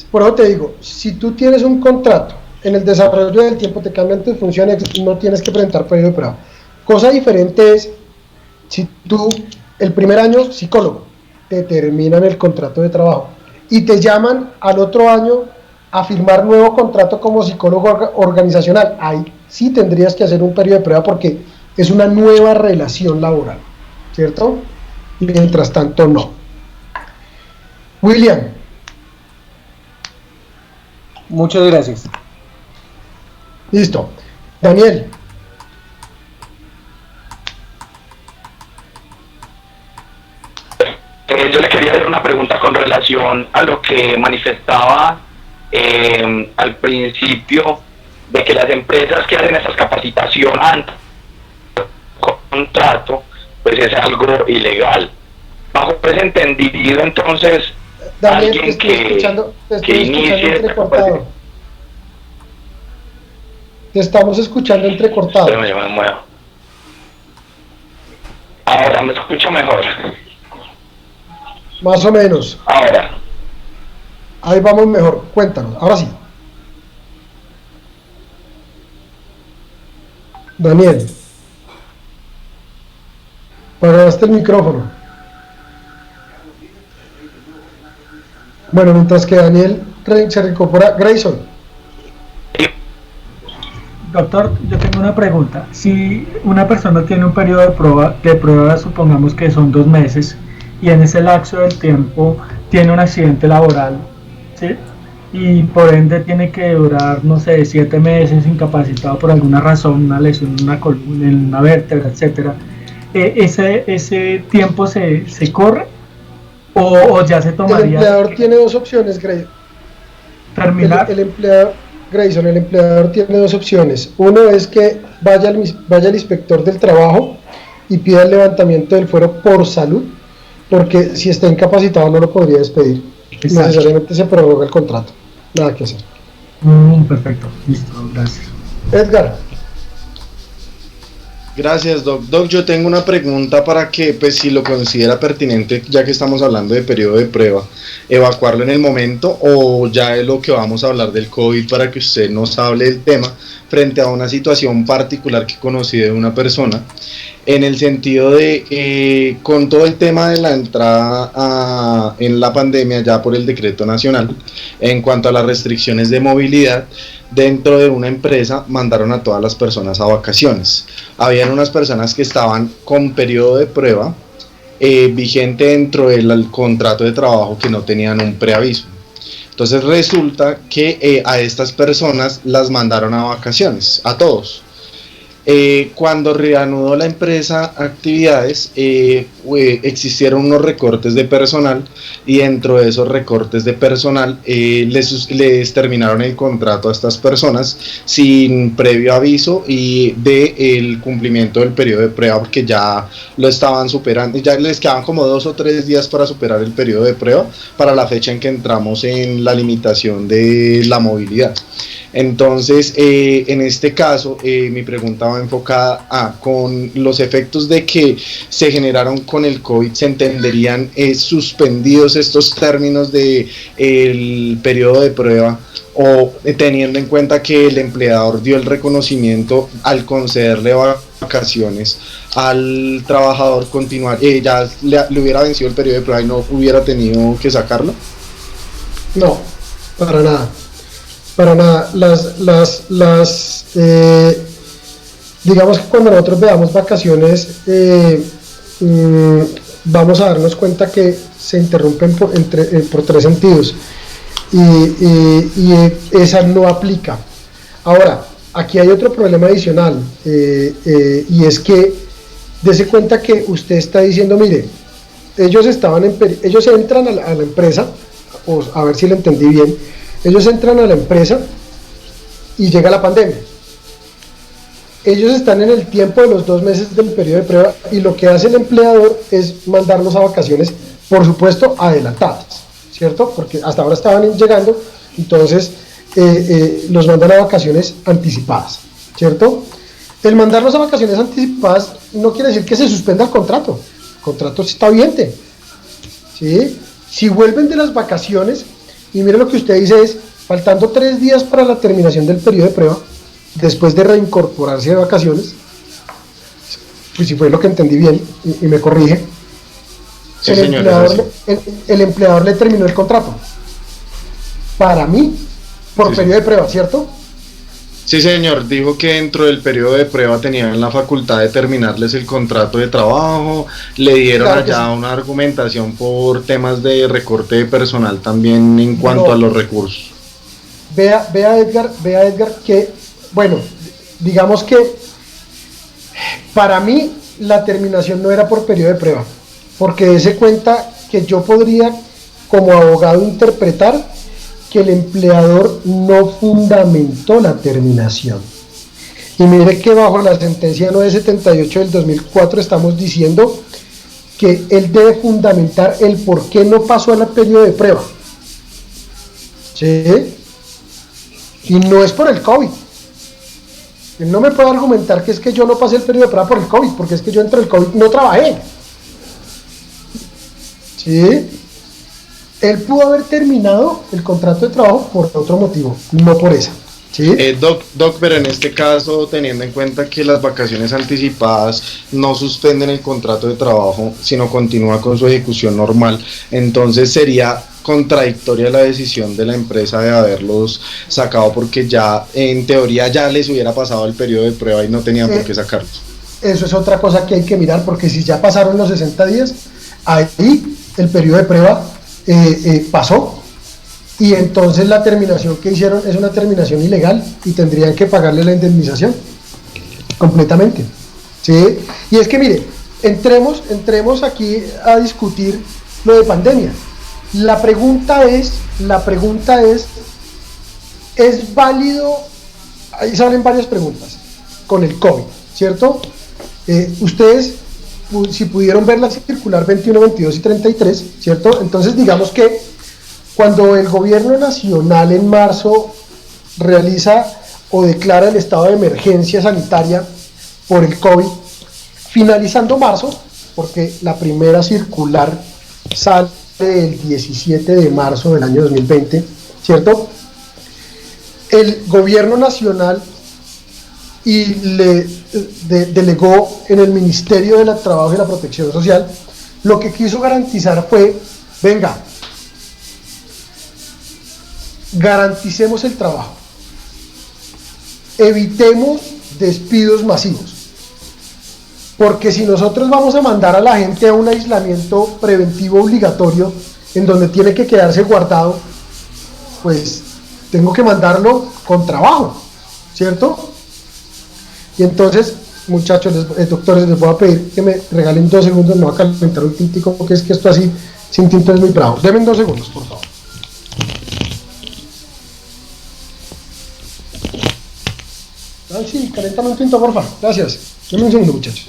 Por eso te digo, si tú tienes un contrato, en el desarrollo del tiempo te cambian tus funciones, no tienes que presentar periodo de prueba. Cosa diferente es, si tú, el primer año, psicólogo, te terminan el contrato de trabajo y te llaman al otro año a firmar nuevo contrato como psicólogo organizacional, ahí sí tendrías que hacer un periodo de prueba porque es una nueva relación laboral, ¿cierto? Mientras tanto, no. William. Muchas gracias. Listo. Daniel. Yo le quería hacer una pregunta con relación a lo que manifestaba al principio, de que las empresas que hacen esas capacitaciones antes contrato, pues es algo ilegal. Bajo ese entendido, entonces, Daniel, alguien te estoy escuchando entrecortado. Te estamos escuchando entrecortado. Yo me muevo. Ahora me escucho mejor. Más o menos. Ahora. Ahí vamos mejor. Cuéntanos. Ahora sí. Daniel. Apagaste el micrófono. Bueno, mientras que Daniel se recupera, Grayson. Doctor, yo tengo una pregunta. Si una persona tiene un periodo de prueba, supongamos que son 2 meses, y en ese lapso del tiempo tiene un accidente laboral, ¿sí? Y por ende tiene que durar, no sé, 7 meses incapacitado por alguna razón, una lesión en una columna, en una vértebra, etcétera. ¿Ese tiempo se corre o ya se tomaría? El empleador tiene 2 opciones, Grayson. Terminar. El empleador tiene 2 opciones. Uno es que vaya al inspector del trabajo y pida el levantamiento del fuero por salud, porque si está incapacitado no lo podría despedir. Exacto. Necesariamente se prorroga el contrato. Nada que hacer. Perfecto, listo, gracias. Edgar. Gracias, Doc. Doc, yo tengo una pregunta para que, pues, si lo considera pertinente, ya que estamos hablando de periodo de prueba, evacuarlo en el momento, o ya es lo que vamos a hablar del COVID para que usted nos hable del tema frente a una situación particular que conocí de una persona, en el sentido de, con todo el tema de la entrada en la pandemia ya por el decreto nacional, en cuanto a las restricciones de movilidad, dentro de una empresa mandaron a todas las personas a vacaciones. Habían unas personas que estaban con periodo de prueba vigente dentro del contrato de trabajo que no tenían un preaviso. Entonces resulta que a estas personas las mandaron a vacaciones, a todos. Cuando reanudó la empresa actividades, existieron unos recortes de personal, y dentro de esos recortes de personal les terminaron el contrato a estas personas sin previo aviso y el cumplimiento del periodo de prueba, porque ya lo estaban superando, ya les quedaban como 2 o 3 días para superar el periodo de prueba para la fecha en que entramos en la limitación de la movilidad. Entonces, en este caso, mi pregunta va enfocada a, con los efectos de que se generaron con el COVID, ¿se entenderían suspendidos estos términos de el periodo de prueba, o teniendo en cuenta que el empleador dio el reconocimiento al concederle vacaciones al trabajador, continuar, ya le hubiera vencido el periodo de prueba y no hubiera tenido que sacarlo? No, para nada. Para nada, digamos que cuando nosotros veamos vacaciones, vamos a darnos cuenta que se interrumpen por 3 sentidos, y esa no aplica. Ahora, aquí hay otro problema adicional, y es que dése cuenta que usted está diciendo, mire, ellos entran a la empresa, o a ver si lo entendí bien. Ellos entran a la empresa y llega la pandemia. Ellos están en el tiempo de los 2 meses del periodo de prueba, y lo que hace el empleador es mandarlos a vacaciones, por supuesto adelantadas, ¿cierto? Porque hasta ahora estaban llegando, entonces los mandan a vacaciones anticipadas, ¿cierto? El mandarlos a vacaciones anticipadas no quiere decir que se suspenda el contrato está vigente, ¿sí? Si vuelven de las vacaciones, y mire lo que usted dice es, faltando 3 días para la terminación del periodo de prueba, después de reincorporarse de vacaciones, pues si fue lo que entendí bien, y me corrige, sí, el empleador le terminó el contrato, para mí, por periodo de prueba, ¿cierto? Sí, señor, dijo que dentro del periodo de prueba tenían la facultad de terminarles el contrato de trabajo, le dieron allá una argumentación por temas de recorte de personal también en cuanto a los recursos. Vea Edgar, que, bueno, digamos que para mí la terminación no era por periodo de prueba, porque dése cuenta que yo podría, como abogado, interpretar que el empleador no fundamentó la terminación. Y mire que bajo la sentencia 978 del 2004 estamos diciendo que él debe fundamentar el por qué no pasó al periodo de prueba, ¿sí? Y no es por el COVID. Él no me puede argumentar que es que yo no pasé el periodo de prueba por el COVID, porque es que yo entre el COVID no trabajé, ¿sí? Él pudo haber terminado el contrato de trabajo por otro motivo, no por esa, ¿sí? Doc, pero en este caso, teniendo en cuenta que las vacaciones anticipadas no suspenden el contrato de trabajo, sino continúa con su ejecución normal, entonces sería contradictoria la decisión de la empresa de haberlos sacado, porque ya, en teoría, ya les hubiera pasado el periodo de prueba y no tenían por qué sacarlos. Eso es otra cosa que hay que mirar, porque si ya pasaron los 60 días, ahí el periodo de prueba pasó, y entonces la terminación que hicieron es una terminación ilegal y tendrían que pagarle la indemnización completamente, ¿sí? Y es que mire, entremos aquí a discutir lo de pandemia. La pregunta es, ¿es válido? Ahí salen varias preguntas con el COVID, ¿cierto? Ustedes, si pudieron ver la circular 21, 22 y 33, ¿cierto? Entonces digamos que cuando el gobierno nacional en marzo realiza o declara el estado de emergencia sanitaria por el COVID, finalizando marzo, porque la primera circular sale el 17 de marzo del año 2020, ¿cierto? El gobierno nacional delegó en el Ministerio del Trabajo y la Protección Social, lo que quiso garantizar fue, venga, garanticemos el trabajo, evitemos despidos masivos, porque si nosotros vamos a mandar a la gente a un aislamiento preventivo obligatorio en donde tiene que quedarse guardado, pues tengo que mandarlo con trabajo, ¿cierto? Y entonces muchachos, doctores, les voy a pedir que me regalen 2 segundos, me voy a calentar un tintico, porque es que esto así, sin tinto es muy bravo. Denme 2 segundos, por favor. Sí, calentame un tinto, por favor. Gracias. Denme un segundo, muchachos.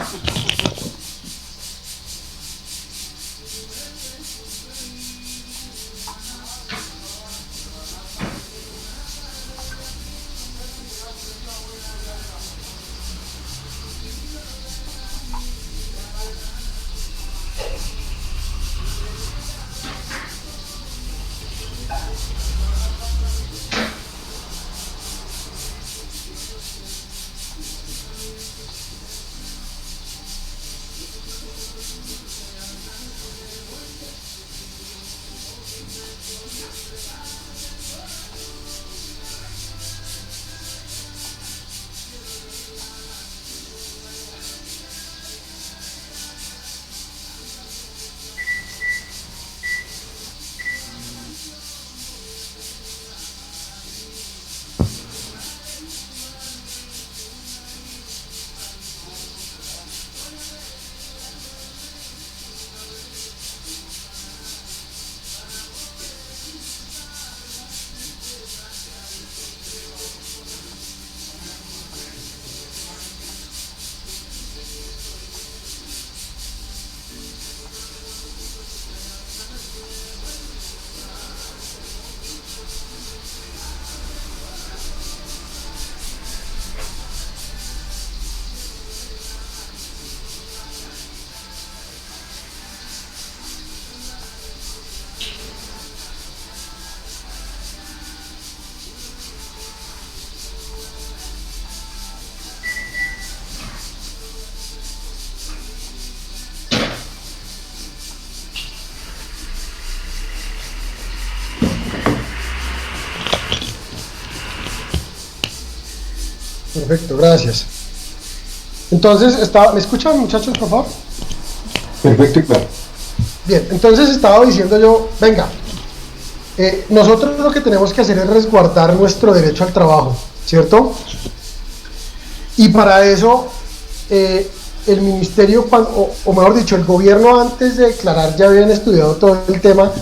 Perfecto, gracias. Entonces, ¿me escuchan, muchachos, por favor? Perfecto y claro. Bien, entonces estaba diciendo yo, venga, nosotros lo que tenemos que hacer es resguardar nuestro derecho al trabajo, ¿cierto? Y para eso, el ministerio, o mejor dicho, el gobierno antes de declarar ya habían estudiado todo el tema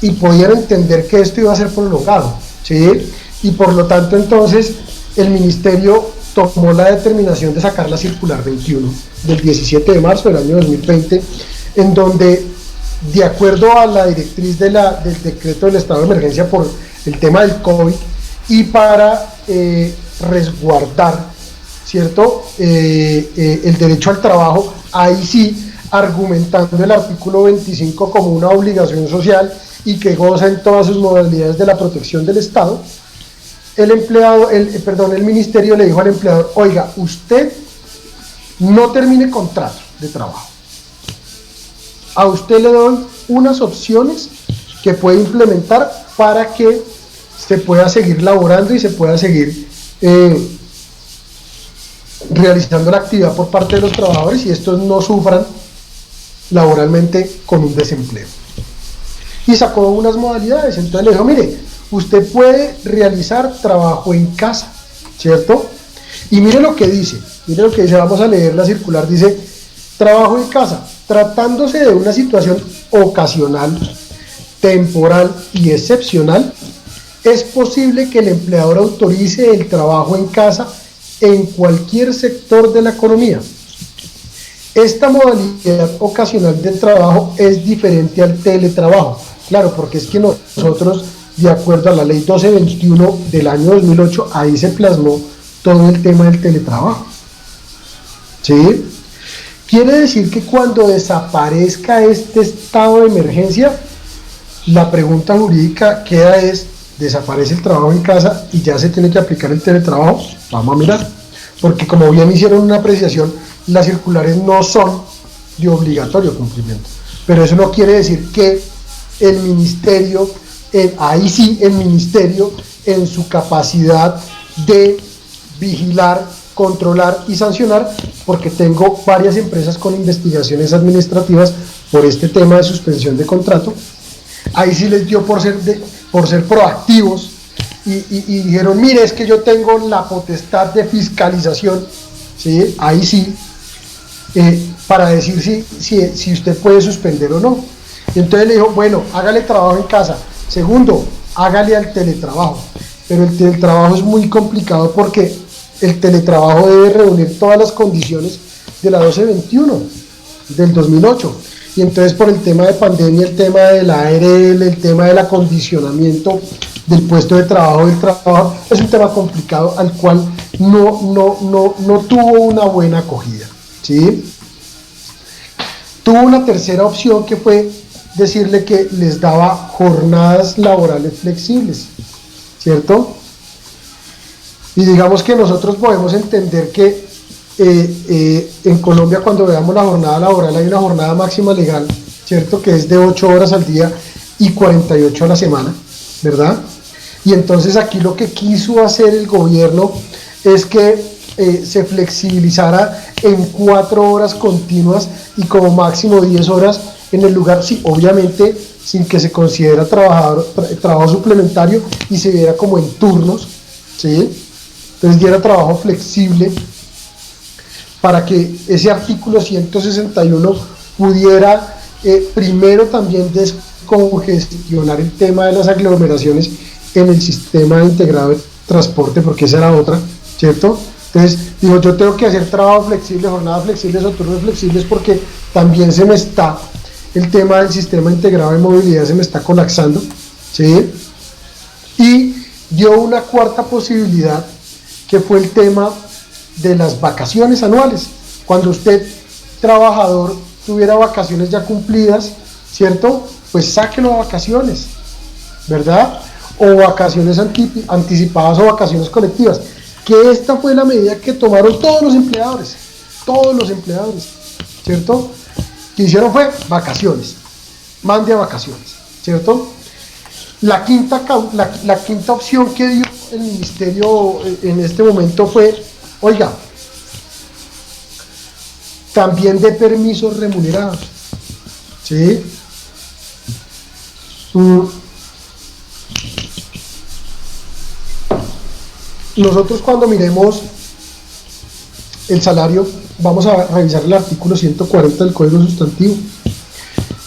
y podían entender que esto iba a ser prolongado, ¿sí? Y por lo tanto, entonces, el ministerio tomó la determinación de sacar la circular 21 del 17 de marzo del año 2020, en donde, de acuerdo a la directriz del decreto del estado de emergencia por el tema del COVID y para resguardar, ¿cierto?, el derecho al trabajo, ahí sí, argumentando el artículo 25 como una obligación social y que goza en todas sus modalidades de la protección del Estado, el ministerio le dijo al empleador, oiga, usted no termine contrato de trabajo. A usted le doy unas opciones que puede implementar para que se pueda seguir laborando y se pueda seguir realizando la actividad por parte de los trabajadores y estos no sufran laboralmente con un desempleo. Y sacó unas modalidades, entonces le dijo, mire, usted puede realizar trabajo en casa, ¿cierto? Y mire lo que dice, vamos a leer la circular, dice, trabajo en casa, tratándose de una situación ocasional, temporal y excepcional, es posible que el empleador autorice el trabajo en casa en cualquier sector de la economía. Esta modalidad ocasional del trabajo es diferente al teletrabajo, claro, porque es que nosotros, de acuerdo a la ley 1221 del año 2008, ahí se plasmó todo el tema del teletrabajo. ¿Sí? Quiere decir que cuando desaparezca este estado de emergencia, la pregunta jurídica queda es, ¿desaparece el trabajo en casa y ya se tiene que aplicar el teletrabajo? Vamos a mirar, porque como bien hicieron una apreciación, las circulares no son de obligatorio cumplimiento, pero eso no quiere decir que el ministerio, ahí sí el ministerio, en su capacidad de vigilar, controlar y sancionar, porque tengo varias empresas con investigaciones administrativas por este tema de suspensión de contrato, ahí sí les dio por ser proactivos y dijeron, mire, es que yo tengo la potestad de fiscalización ¿sí? Ahí sí, para decir si usted puede suspender o no. Y entonces le dijo, bueno, hágale trabajo en casa. Segundo, hágale al teletrabajo. Pero el teletrabajo es muy complicado porque el teletrabajo debe reunir todas las condiciones de la 1221 del 2008. Y entonces por el tema de pandemia, el tema de la ARL, el tema del acondicionamiento del puesto de trabajo, del trabajo, es un tema complicado al cual no tuvo una buena acogida, ¿sí? Tuvo una tercera opción que fue decirle que les daba jornadas laborales flexibles, ¿cierto? Y digamos que nosotros podemos entender que en Colombia, cuando veamos la jornada laboral, hay una jornada máxima legal, ¿cierto? Que es de 8 horas al día y 48 a la semana, ¿verdad? Y entonces aquí lo que quiso hacer el gobierno es que se flexibilizara en 4 horas continuas y como máximo 10 horas en el lugar, sí, obviamente sin que se considera trabajo suplementario y se viera como en turnos, ¿sí? Entonces diera trabajo flexible para que ese artículo 161 pudiera primero también descongestionar el tema de las aglomeraciones en el sistema integrado de transporte, porque esa era otra, ¿cierto? Entonces, digo, yo tengo que hacer trabajo flexible, jornadas flexibles o turnos flexibles, porque también se me está, el tema del sistema integrado de movilidad se me está colapsando, ¿sí? Y dio una cuarta posibilidad, que fue el tema de las vacaciones anuales. Cuando usted, trabajador, tuviera vacaciones ya cumplidas, ¿cierto? Pues sáquelo a vacaciones, ¿verdad? O vacaciones anticipadas o vacaciones colectivas. Que esta fue la medida que tomaron todos los empleadores, ¿cierto? Que hicieron fue vacaciones, mande a vacaciones, ¿cierto? La quinta opción que dio el ministerio en este momento fue, oiga, también de permisos remunerados, ¿sí? Nosotros cuando miremos el salario, vamos a revisar el artículo 140 del Código Sustantivo.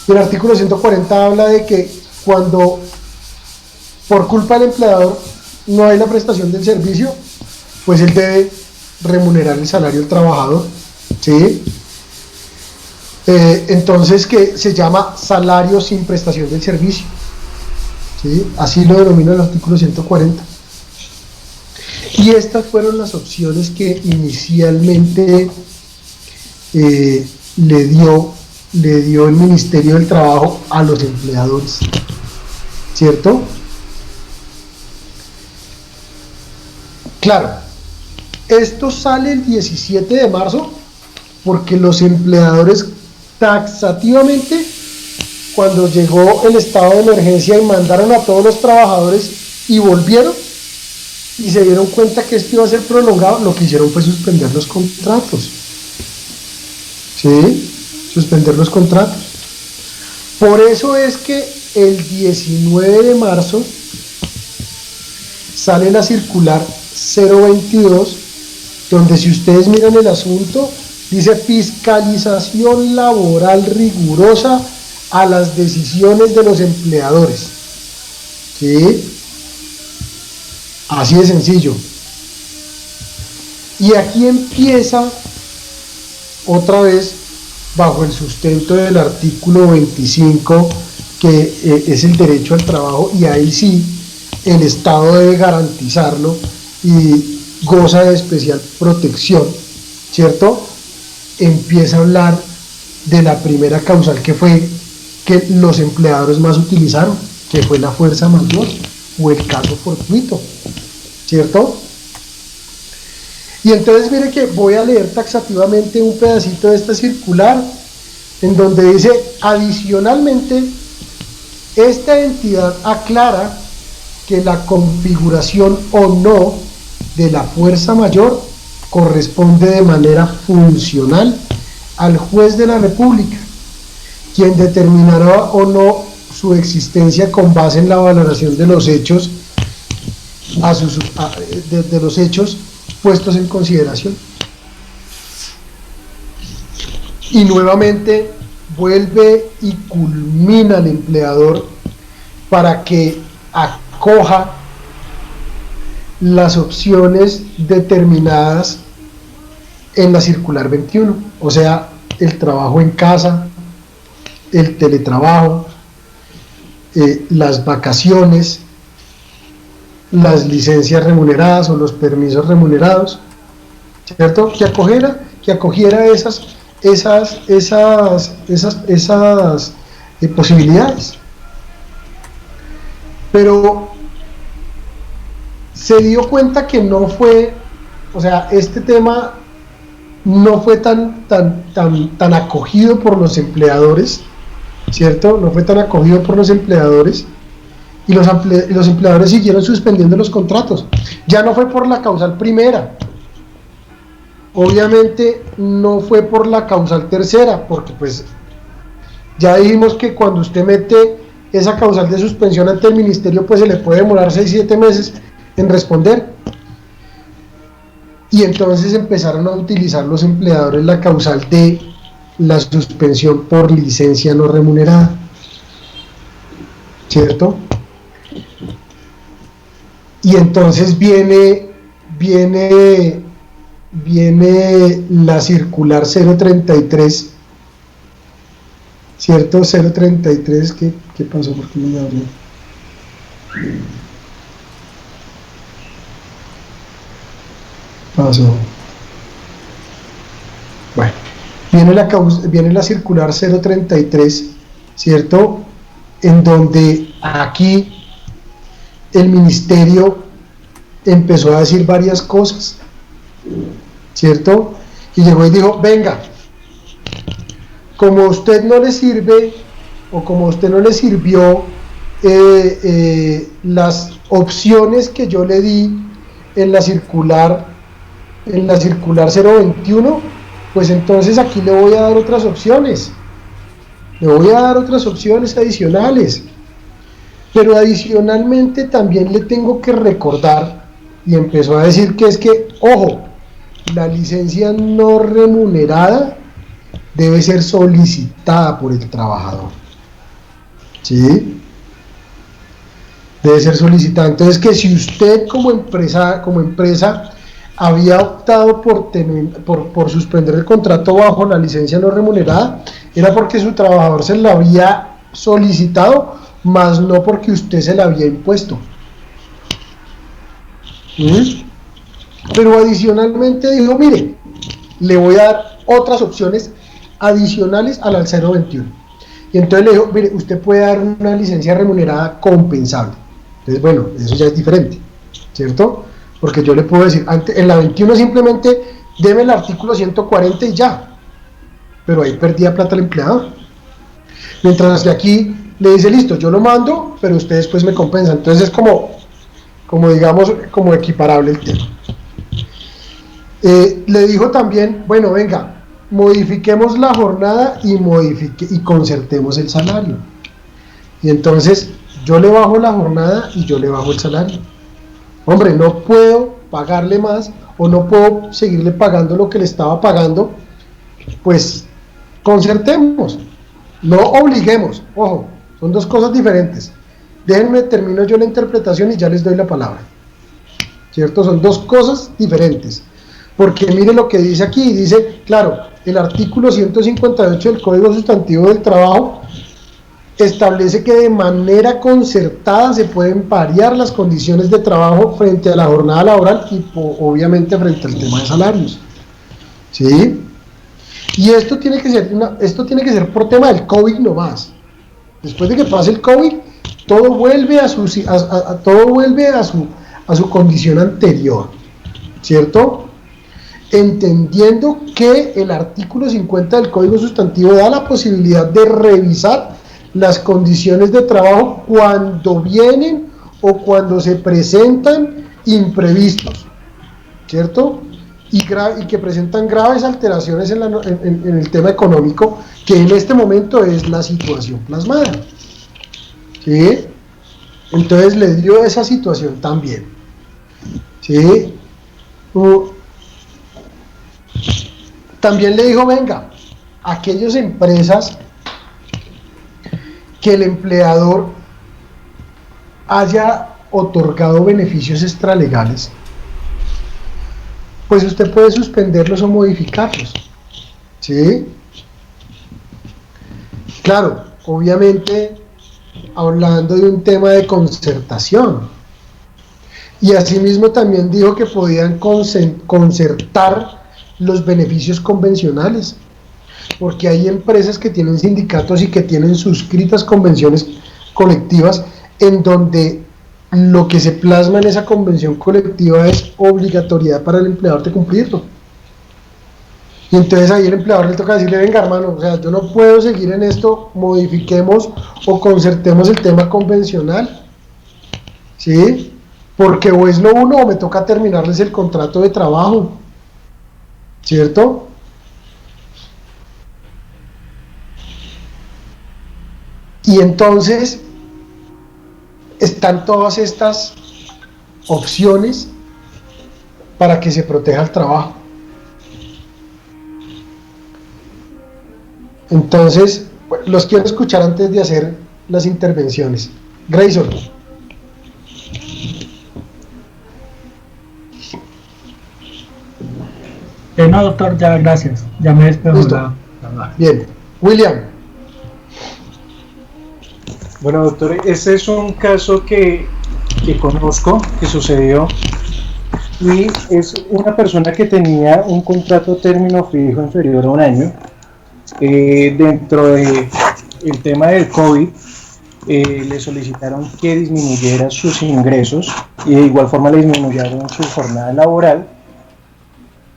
El artículo 140 habla de que cuando por culpa del empleador no hay la prestación del servicio, pues él debe remunerar el salario del trabajador, ¿sí? Entonces, que se llama salario sin prestación del servicio, ¿sí? Así lo denomina el artículo 140. Y estas fueron las opciones que inicialmente le dio el Ministerio del Trabajo a los empleadores, ¿cierto? Claro, esto sale el 17 de marzo porque los empleadores taxativamente, cuando llegó el estado de emergencia y mandaron a todos los trabajadores y volvieron y se dieron cuenta que esto iba a ser prolongado, lo que hicieron fue suspender los contratos, ¿sí? Suspender los contratos. Por eso es que el 19 de marzo sale la circular 022, donde si ustedes miran el asunto, dice fiscalización laboral rigurosa a las decisiones de los empleadores, ¿sí? Así de sencillo. Y aquí empieza otra vez bajo el sustento del artículo 25, que es el derecho al trabajo, y ahí sí el Estado debe garantizarlo y goza de especial protección, ¿cierto? Empieza a hablar de la primera causal que fue que los empleadores más utilizaron, que fue la fuerza mayor o el caso fortuito, ¿cierto? Y entonces mire que voy a leer taxativamente un pedacito de esta circular, en donde dice: adicionalmente, esta entidad aclara que la configuración o no de la fuerza mayor corresponde de manera funcional al juez de la República, quien determinará o no su existencia con base en la valoración de los hechos de los hechos puestos en consideración. y nuevamente vuelve y culmina el empleador para que acoja las opciones determinadas en la circular 21, o sea, el trabajo en casa, el teletrabajo, las vacaciones, las licencias remuneradas o los permisos remunerados, ¿cierto? Que acogiera esas posibilidades. Pero se dio cuenta que no fue, o sea, este tema no fue tan acogido por los empleadores, ¿cierto? No fue tan acogido por los empleadores, y los empleadores siguieron suspendiendo los contratos. Ya no fue por la causal primera, obviamente no fue por la causal tercera, porque pues ya dijimos que cuando usted mete esa causal de suspensión ante el ministerio, pues se le puede demorar 6-7 meses en responder. Y entonces empezaron a utilizar los empleadores la causal de la suspensión por licencia no remunerada, ¿cierto? Y entonces viene la circular 033, ¿cierto? 033, ¿qué pasó? ¿Por qué no me abrió? Pasó. Bueno, viene la circular 033, ¿cierto? En donde aquí el ministerio empezó a decir varias cosas, ¿cierto? Y llegó y dijo, venga, como a usted no le sirve, o como a usted no le sirvió las opciones que yo le di en la circular 021, pues entonces aquí le voy a dar otras opciones, adicionales. Pero adicionalmente también le tengo que recordar, y empezó a decir que es que, ojo, la licencia no remunerada debe ser solicitada por el trabajador, ¿sí? Debe ser solicitada. Entonces, que si usted como empresa había optado por suspender el contrato bajo la licencia no remunerada, era porque su trabajador se la había solicitado, más no porque usted se la había impuesto. Pero adicionalmente dijo, mire, le voy a dar otras opciones adicionales al 021. Y entonces le dijo, mire, usted puede dar una licencia remunerada compensable. Entonces, bueno, eso ya es diferente, ¿cierto? Porque yo le puedo decir, en la 21 simplemente deme el artículo 140 y ya, pero ahí perdía plata el empleador. Mientras que aquí le dice, listo, yo lo mando, pero usted después me compensa. Entonces es como digamos, como equiparable el tema. Le dijo también, bueno, venga, modifiquemos la jornada y concertemos el salario. Y entonces yo le bajo la jornada y yo le bajo el salario. Hombre, no puedo pagarle más o no puedo seguirle pagando lo que le estaba pagando, pues concertemos, no obliguemos. Ojo, son dos cosas diferentes. Déjenme, termino yo la interpretación y ya les doy la palabra, ¿cierto? Son dos cosas diferentes, porque mire lo que dice aquí, dice, claro, el artículo 158 del Código Sustantivo del Trabajo establece que de manera concertada se pueden variar las condiciones de trabajo frente a la jornada laboral y obviamente frente al tema de salarios, ¿sí? Y esto tiene que ser por tema del COVID no más. Después de que pase el COVID, todo vuelve a su condición anterior, ¿cierto? Entendiendo que el artículo 50 del Código Sustantivo da la posibilidad de revisar las condiciones de trabajo cuando vienen o cuando se presentan imprevistos, ¿cierto? Y que presentan graves alteraciones en el tema económico, que en este momento es la situación plasmada, ¿sí? Entonces le dio esa situación también, ¿sí? También le dijo, venga, aquellas empresas que el empleador haya otorgado beneficios extralegales, pues usted puede suspenderlos o modificarlos, ¿sí? Claro, obviamente hablando de un tema de concertación, y asimismo también dijo que podían concertar los beneficios convencionales, porque hay empresas que tienen sindicatos y que tienen suscritas convenciones colectivas en donde lo que se plasma en esa convención colectiva es obligatoriedad para el empleador de cumplirlo. Y entonces ahí el empleador le toca decirle, venga hermano, o sea, yo no puedo seguir en esto, modifiquemos o concertemos el tema convencional, ¿sí? Porque o es lo uno o me toca terminarles el contrato de trabajo, ¿cierto? Y entonces están todas estas opciones para que se proteja el trabajo. Entonces, los quiero escuchar antes de hacer las intervenciones. Grayson. No, doctor, ya, gracias. Ya me despejó la... Bien. William. Bueno, doctor, este es un caso que conozco, que sucedió, y es una persona que tenía un contrato término fijo inferior a un año. Dentro del tema del COVID, le solicitaron que disminuyera sus ingresos y de igual forma le disminuyeron su jornada laboral,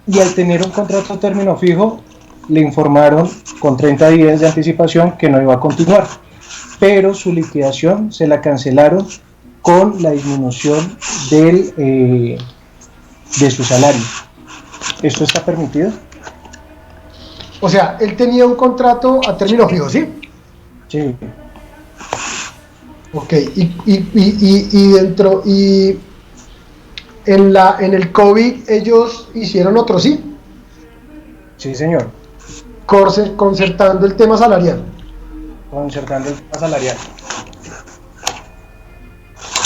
y al tener un contrato término fijo le informaron con 30 días de anticipación que no iba a continuar, pero su liquidación se la cancelaron con la disminución de su salario. ¿Esto está permitido? O sea, él tenía un contrato a término fijo, ¿sí? Sí. Ok, y dentro, y en el COVID ellos hicieron otro, ¿sí? Sí, señor. Concertando el tema salarial. Concertando el tema salarial.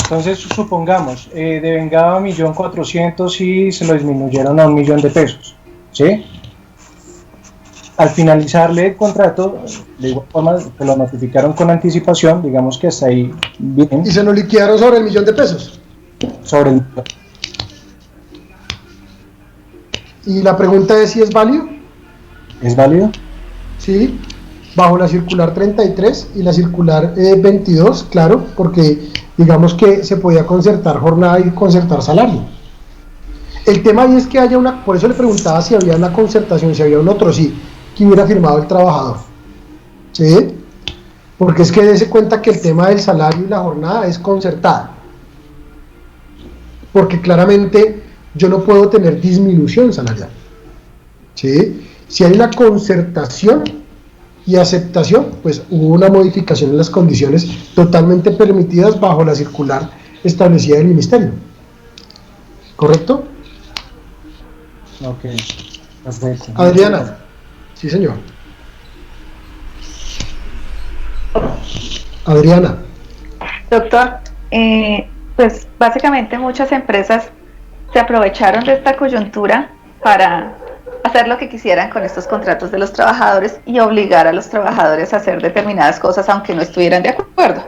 Entonces, supongamos, devengaba 1.400.000 y se lo disminuyeron a 1.000.000 de pesos, ¿sí? Al finalizarle el contrato, de igual forma, se lo notificaron con anticipación, digamos que hasta ahí bien. ¿Y se lo liquidaron sobre el 1.000.000 de pesos? Sobre el... Y la pregunta es si es válido. ¿Es válido? Sí, bajo la circular 33 y la circular 22, claro, porque digamos que se podía concertar jornada y concertar salario. El tema ahí es que haya una, por eso le preguntaba si había una concertación, si había un otro sí, que hubiera firmado el trabajador, ¿sí? Porque es que dése cuenta que el tema del salario y la jornada es concertada, porque claramente yo no puedo tener disminución salarial, ¿sí? Si hay una concertación y aceptación, pues hubo una modificación en las condiciones totalmente permitidas bajo la circular establecida del ministerio, ¿correcto? Ok, perfecto. Adriana. Sí, señor. Adriana. Doctor, pues básicamente muchas empresas se aprovecharon de esta coyuntura para hacer lo que quisieran con estos contratos de los trabajadores y obligar a los trabajadores a hacer determinadas cosas aunque no estuvieran de acuerdo.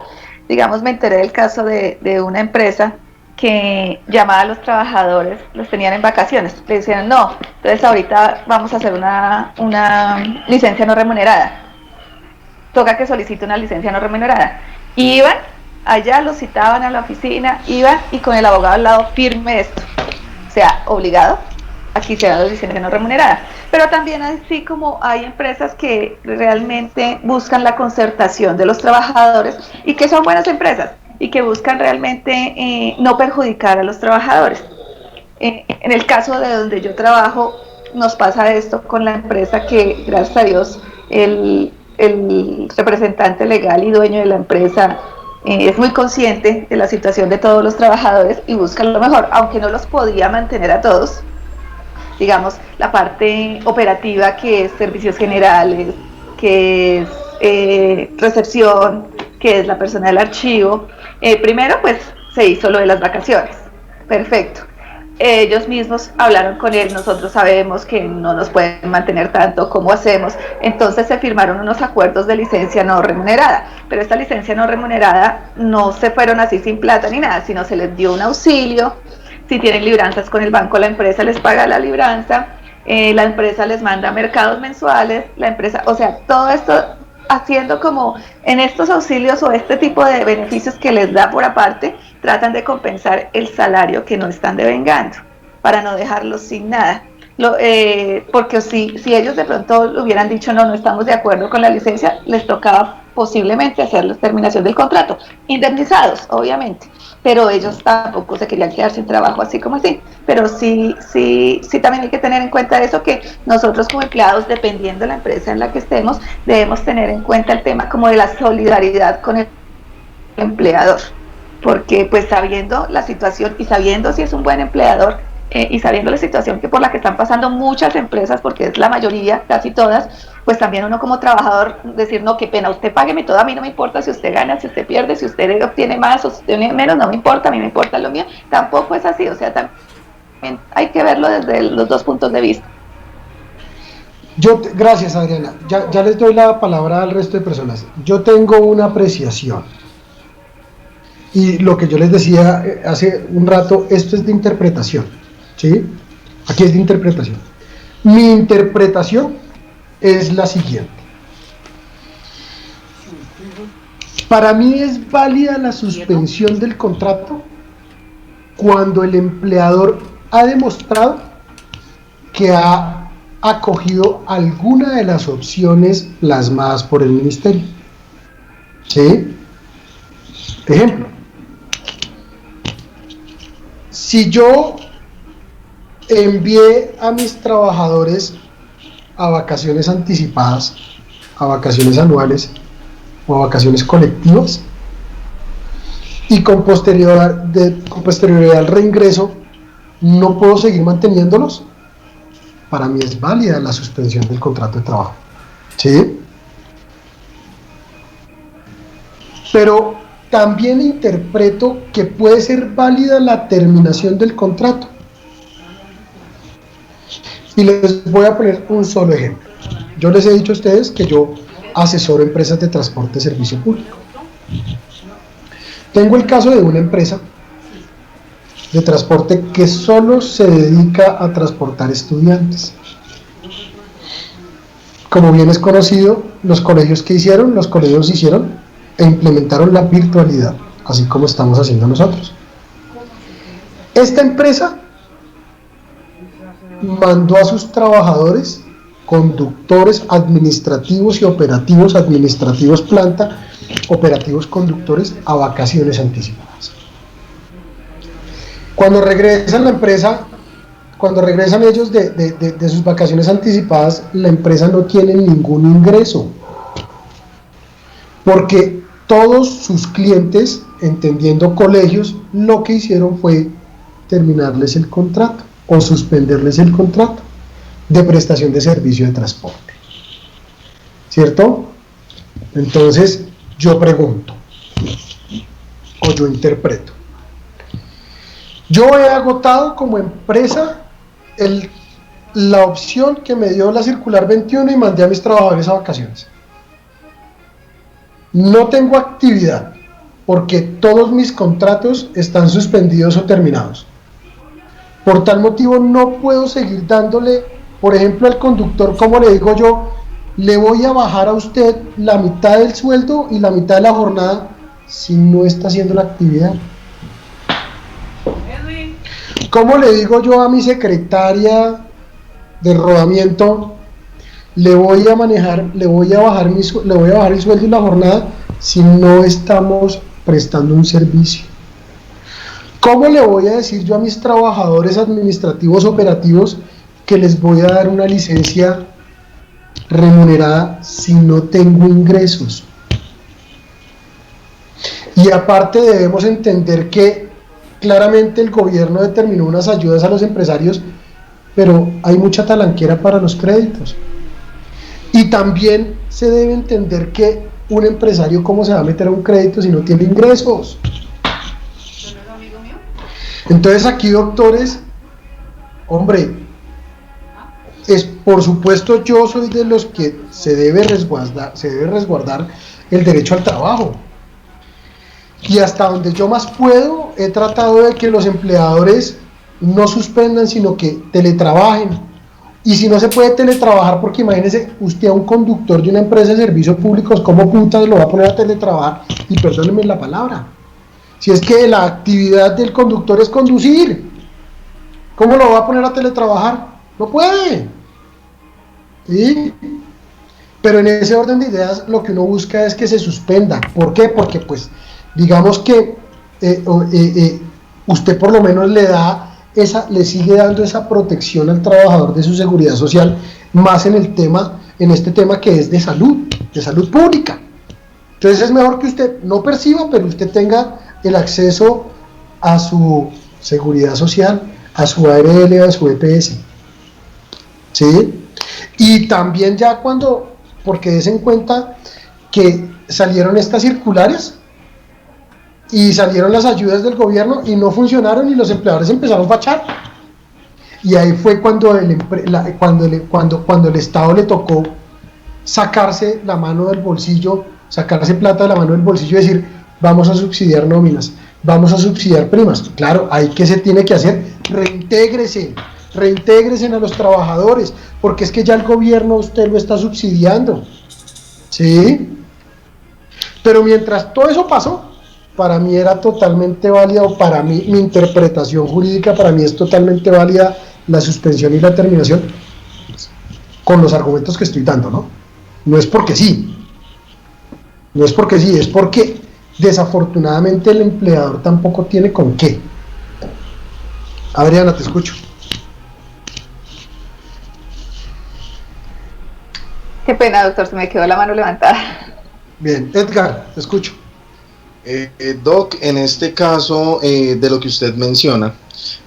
Digamos, me enteré del caso de una empresa que llamaba a los trabajadores, los tenían en vacaciones, le decían no, entonces ahorita vamos a hacer una licencia no remunerada, toca que solicite una licencia no remunerada, y iban allá, los citaban a la oficina, iban y con el abogado al lado, firme esto, o sea, obligado a que hicieran la licencia no remunerada. Pero también así como hay empresas que realmente buscan la concertación de los trabajadores y que son buenas empresas y que buscan realmente no perjudicar a los trabajadores. En el caso de donde yo trabajo, nos pasa esto con la empresa que, gracias a Dios, el representante legal y dueño de la empresa es muy consciente de la situación de todos los trabajadores y busca lo mejor, aunque no los podía mantener a todos. digamos, la parte operativa, que es servicios generales, que es recepción, que es la persona del archivo. Primero, pues, se hizo lo de las vacaciones. Perfecto. Ellos mismos hablaron con él, nosotros sabemos que no nos pueden mantener tanto, ¿cómo hacemos? Entonces se firmaron unos acuerdos de licencia no remunerada, pero esta licencia no remunerada no se fueron así sin plata ni nada, sino se les dio un auxilio. Si tienen libranzas con el banco, la empresa les paga la libranza, la empresa les manda mercados mensuales, la empresa, o sea, todo esto haciendo como en estos auxilios o este tipo de beneficios que les da por aparte, tratan de compensar el salario que no están devengando, para no dejarlos sin nada. Porque si ellos de pronto hubieran dicho no estamos de acuerdo con la licencia, les tocaba posiblemente hacer la terminación del contrato, indemnizados obviamente, pero ellos tampoco se querían quedar sin trabajo así como así. Pero sí también hay que tener en cuenta eso, que nosotros como empleados, dependiendo de la empresa en la que estemos, debemos tener en cuenta el tema como de la solidaridad con el empleador, porque pues sabiendo la situación y sabiendo si es un buen empleador, y sabiendo la situación que por la que están pasando muchas empresas, porque es la mayoría, casi todas, pues también uno como trabajador decir, no, qué pena, usted págueme todo, a mí no me importa si usted gana, si usted pierde, si usted obtiene más o si obtiene menos, no me importa, a mí me importa lo mío. Tampoco es así, o sea, también hay que verlo desde los dos puntos de vista. Gracias, Adriana, ya les doy la palabra al resto de personas. Yo tengo una apreciación, y lo que yo les decía hace un rato, esto es de interpretación, ¿sí? Aquí es de interpretación. Mi interpretación es la siguiente. Para mí es válida la suspensión del contrato cuando el empleador ha demostrado que ha acogido alguna de las opciones plasmadas por el ministerio. ¿Sí? Ejemplo. Si yo envié a mis trabajadores a vacaciones anticipadas, a vacaciones anuales o a vacaciones colectivas, y con posterioridad al reingreso no puedo seguir manteniéndolos, para mí es válida la suspensión del contrato de trabajo. ¿Sí? Pero también interpreto que puede ser válida la terminación del contrato. Y les voy a poner un solo ejemplo. Yo les he dicho a ustedes que yo asesoro empresas de transporte de servicio público. Tengo el caso de una empresa de transporte que solo se dedica a transportar estudiantes. Como bien es conocido, los colegios hicieron e implementaron la virtualidad, así como estamos haciendo nosotros. Esta empresa mandó a sus trabajadores, conductores administrativos y operativos, administrativos planta, operativos conductores, a vacaciones anticipadas. Cuando regresan ellos de sus vacaciones anticipadas, la empresa no tiene ningún ingreso, porque todos sus clientes, entendiendo colegios, lo que hicieron fue terminarles el contrato o suspenderles el contrato de prestación de servicio de transporte, ¿cierto? Entonces yo pregunto, o yo interpreto, yo he agotado como empresa la opción que me dio la circular 21 y mandé a mis trabajadores a vacaciones. No tengo actividad porque todos mis contratos están suspendidos o terminados. Por tal motivo no puedo seguir dándole, por ejemplo, al conductor, como le digo yo, le voy a bajar a usted la mitad del sueldo y la mitad de la jornada si no está haciendo la actividad. ¿Cómo le digo yo a mi secretaria de rodamiento, le voy a bajar el sueldo y la jornada si no estamos prestando un servicio? ¿Cómo le voy a decir yo a mis trabajadores administrativos operativos que les voy a dar una licencia remunerada si no tengo ingresos? Y aparte debemos entender que claramente el gobierno determinó unas ayudas a los empresarios, pero hay mucha talanquera para los créditos. Y también se debe entender que un empresario, ¿cómo se va a meter a un crédito si no tiene ingresos? Entonces aquí, doctores, hombre, por supuesto yo soy de los que se debe resguardar el derecho al trabajo. Y hasta donde yo más puedo, he tratado de que los empleadores no suspendan, sino que teletrabajen. Y si no se puede teletrabajar, porque imagínese usted a un conductor de una empresa de servicios públicos, ¿cómo putas lo va a poner a teletrabajar? Y perdónenme la palabra. Si es que la actividad del conductor es conducir, ¿cómo lo va a poner a teletrabajar? No puede. ¿Sí? Pero en ese orden de ideas lo que uno busca es que se suspenda. ¿Por qué? Porque pues digamos que usted por lo menos le sigue dando esa protección al trabajador de su seguridad social, más en este tema que es de salud pública. Entonces es mejor que usted no perciba, pero usted tenga el acceso a su seguridad social, a su ARL, a su EPS. ¿Sí? Y también ya porque des en cuenta que salieron estas circulares y salieron las ayudas del gobierno y no funcionaron y los empleadores empezaron a fachar. Y ahí fue cuando el Estado le tocó sacarse la mano del bolsillo, sacarse plata de la mano del bolsillo y decir, vamos a subsidiar nóminas, vamos a subsidiar primas. Claro, ahí que se tiene que hacer, reintégresen a los trabajadores, porque es que ya el gobierno usted lo está subsidiando, ¿sí? Pero mientras todo eso pasó, para mí era totalmente válida, o para mí, mi interpretación jurídica, para mí es totalmente válida la suspensión y la terminación, con los argumentos que estoy dando, ¿no? No es porque sí, es porque desafortunadamente el empleador tampoco tiene con qué. Adriana, te escucho. Qué pena, doctor, se me quedó la mano levantada. Bien, Edgar, te escucho. Doc, en este caso de lo que usted menciona,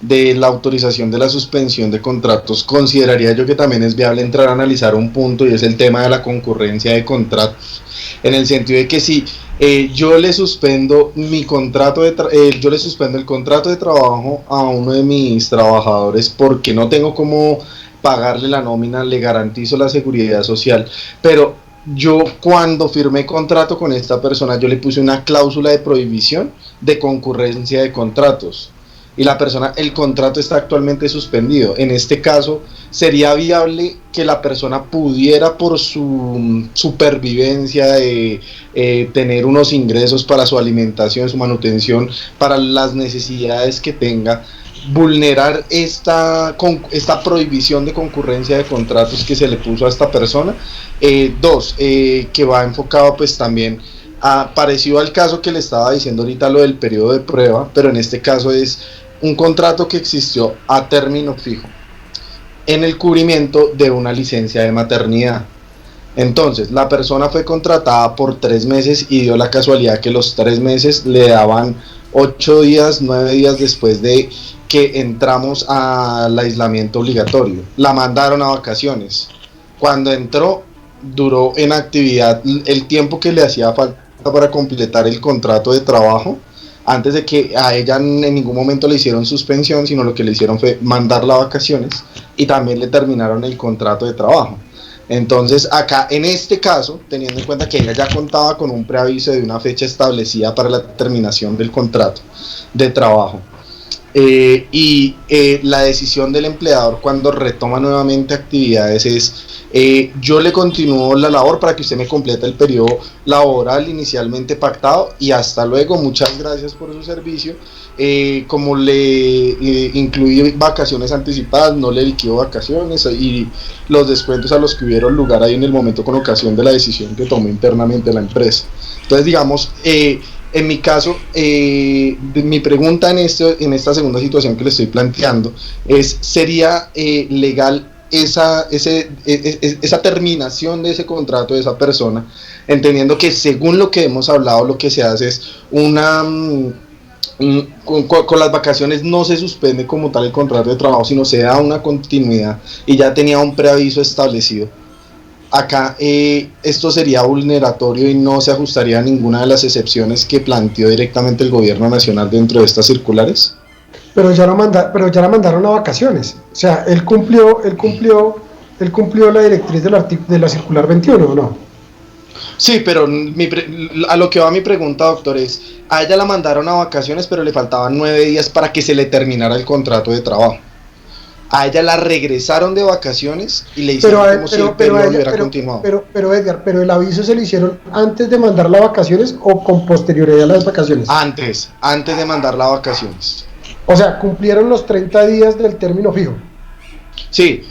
de la autorización de la suspensión de contratos, consideraría yo que también es viable entrar a analizar un punto, y es el tema de la concurrencia de contratos, en el sentido de que si yo le suspendo el contrato de trabajo a uno de mis trabajadores porque no tengo cómo pagarle la nómina, le garantizo la seguridad social, pero yo cuando firmé contrato con esta persona, yo le puse una cláusula de prohibición de concurrencia de contratos, y el contrato está actualmente suspendido. En este caso, ¿sería viable que la persona pudiera, por su supervivencia, tener unos ingresos para su alimentación, su manutención, para las necesidades que tenga, vulnerar esta prohibición de concurrencia de contratos que se le puso a esta persona? Dos, que va enfocado pues también parecido al caso que le estaba diciendo ahorita, lo del periodo de prueba, pero en este caso es un contrato que existió a término fijo en el cubrimiento de una licencia de maternidad. Entonces la persona fue contratada por 3 meses y dio la casualidad que los 3 meses le daban 8 días, 9 días después de que entramos al aislamiento obligatorio. La mandaron a vacaciones. Cuando entró, duró en actividad el tiempo que le hacía falta para completar el contrato de trabajo, antes de que a ella en ningún momento le hicieron suspensión, sino lo que le hicieron fue mandarla a vacaciones, y también le terminaron el contrato de trabajo. Entonces acá, en este caso, teniendo en cuenta que ella ya contaba con un preaviso de una fecha establecida para la terminación del contrato de trabajo, y la decisión del empleador cuando retoma nuevamente actividades es, yo le continúo la labor para que usted me complete el periodo laboral inicialmente pactado, y hasta luego, muchas gracias por su servicio. Como le incluí vacaciones anticipadas, no le liquido vacaciones y los descuentos a los que hubieron lugar ahí en el momento con ocasión de la decisión que tomó internamente la empresa. Entonces, digamos, en mi caso, mi pregunta en esta segunda situación que le estoy planteando es, ¿sería legal esa terminación de ese contrato de esa persona, entendiendo que según lo que hemos hablado, lo que se hace es con las vacaciones no se suspende como tal el contrato de trabajo, sino se da una continuidad y ya tenía un preaviso establecido. Acá esto sería vulneratorio y no se ajustaría a ninguna de las excepciones que planteó directamente el gobierno nacional dentro de estas circulares. Pero ya la mandaron a vacaciones. O sea, él cumplió la directriz de la circular 21, ¿o no? Sí, pero a lo que va mi pregunta, doctor, es, a ella la mandaron a vacaciones, pero le faltaban 9 días para que se le terminara el contrato de trabajo. A ella la regresaron de vacaciones y le hicieron como si el periodo hubiera continuado. Pero Edgar, ¿pero el aviso se le hicieron antes de mandarla a vacaciones o con posterioridad a las vacaciones? Antes de mandarla a vacaciones. O sea, cumplieron los 30 días del término fijo. Sí,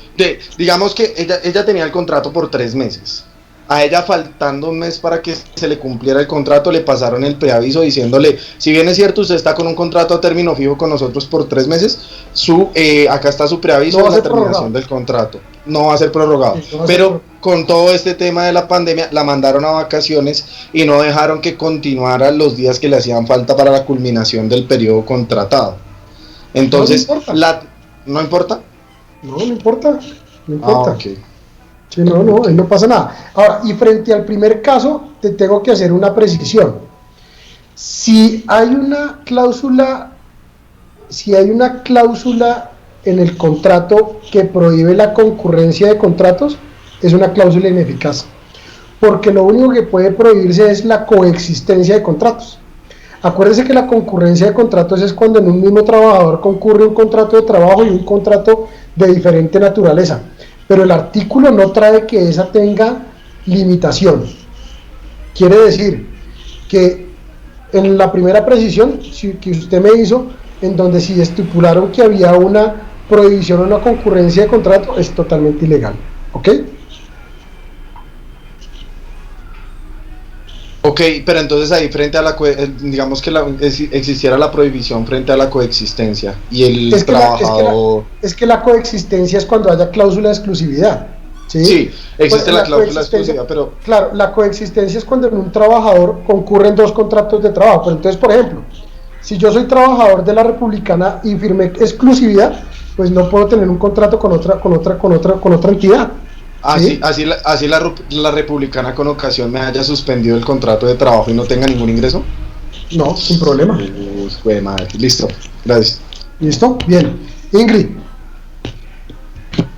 digamos que ella tenía el contrato por 3 meses. A ella, faltando un mes para que se le cumpliera el contrato, le pasaron el preaviso diciéndole, si bien es cierto, usted está con un contrato a término fijo con nosotros por 3 meses, acá está su preaviso de la terminación del contrato. No va a ser prorrogado. Pero con todo este tema de la pandemia, la mandaron a vacaciones y no dejaron que continuara los días que le hacían falta para la culminación del periodo contratado. Entonces, ¿no importa? No importa. Okay. Sí, no, ahí no pasa nada. Ahora, y frente al primer caso, te tengo que hacer una precisión. Si hay una cláusula en el contrato que prohíbe la concurrencia de contratos, es una cláusula ineficaz, porque lo único que puede prohibirse es la coexistencia de contratos. Acuérdense que la concurrencia de contratos es cuando en un mismo trabajador concurre un contrato de trabajo y un contrato de diferente naturaleza. Pero el artículo no trae que esa tenga limitación. Quiere decir que en la primera precisión que usted me hizo, en donde si estipularon que había una prohibición o una concurrencia de contrato, es totalmente ilegal. ¿Ok? Ok, pero entonces ahí frente a digamos que existiera la prohibición frente a la coexistencia y el trabajador... Es que la coexistencia es cuando haya cláusula de exclusividad. Sí, existe pues la cláusula de exclusividad, pero... Claro, la coexistencia es cuando en un trabajador concurren 2 contratos de trabajo. Pero entonces, por ejemplo, si yo soy trabajador de la Republicana y firmé exclusividad, pues no puedo tener un contrato con otra entidad. ¿Sí? Así la Republicana con ocasión me haya suspendido el contrato de trabajo y no tenga ningún ingreso. No, sin problema. Madre. Listo, gracias. ¿Listo? Bien. Ingrid.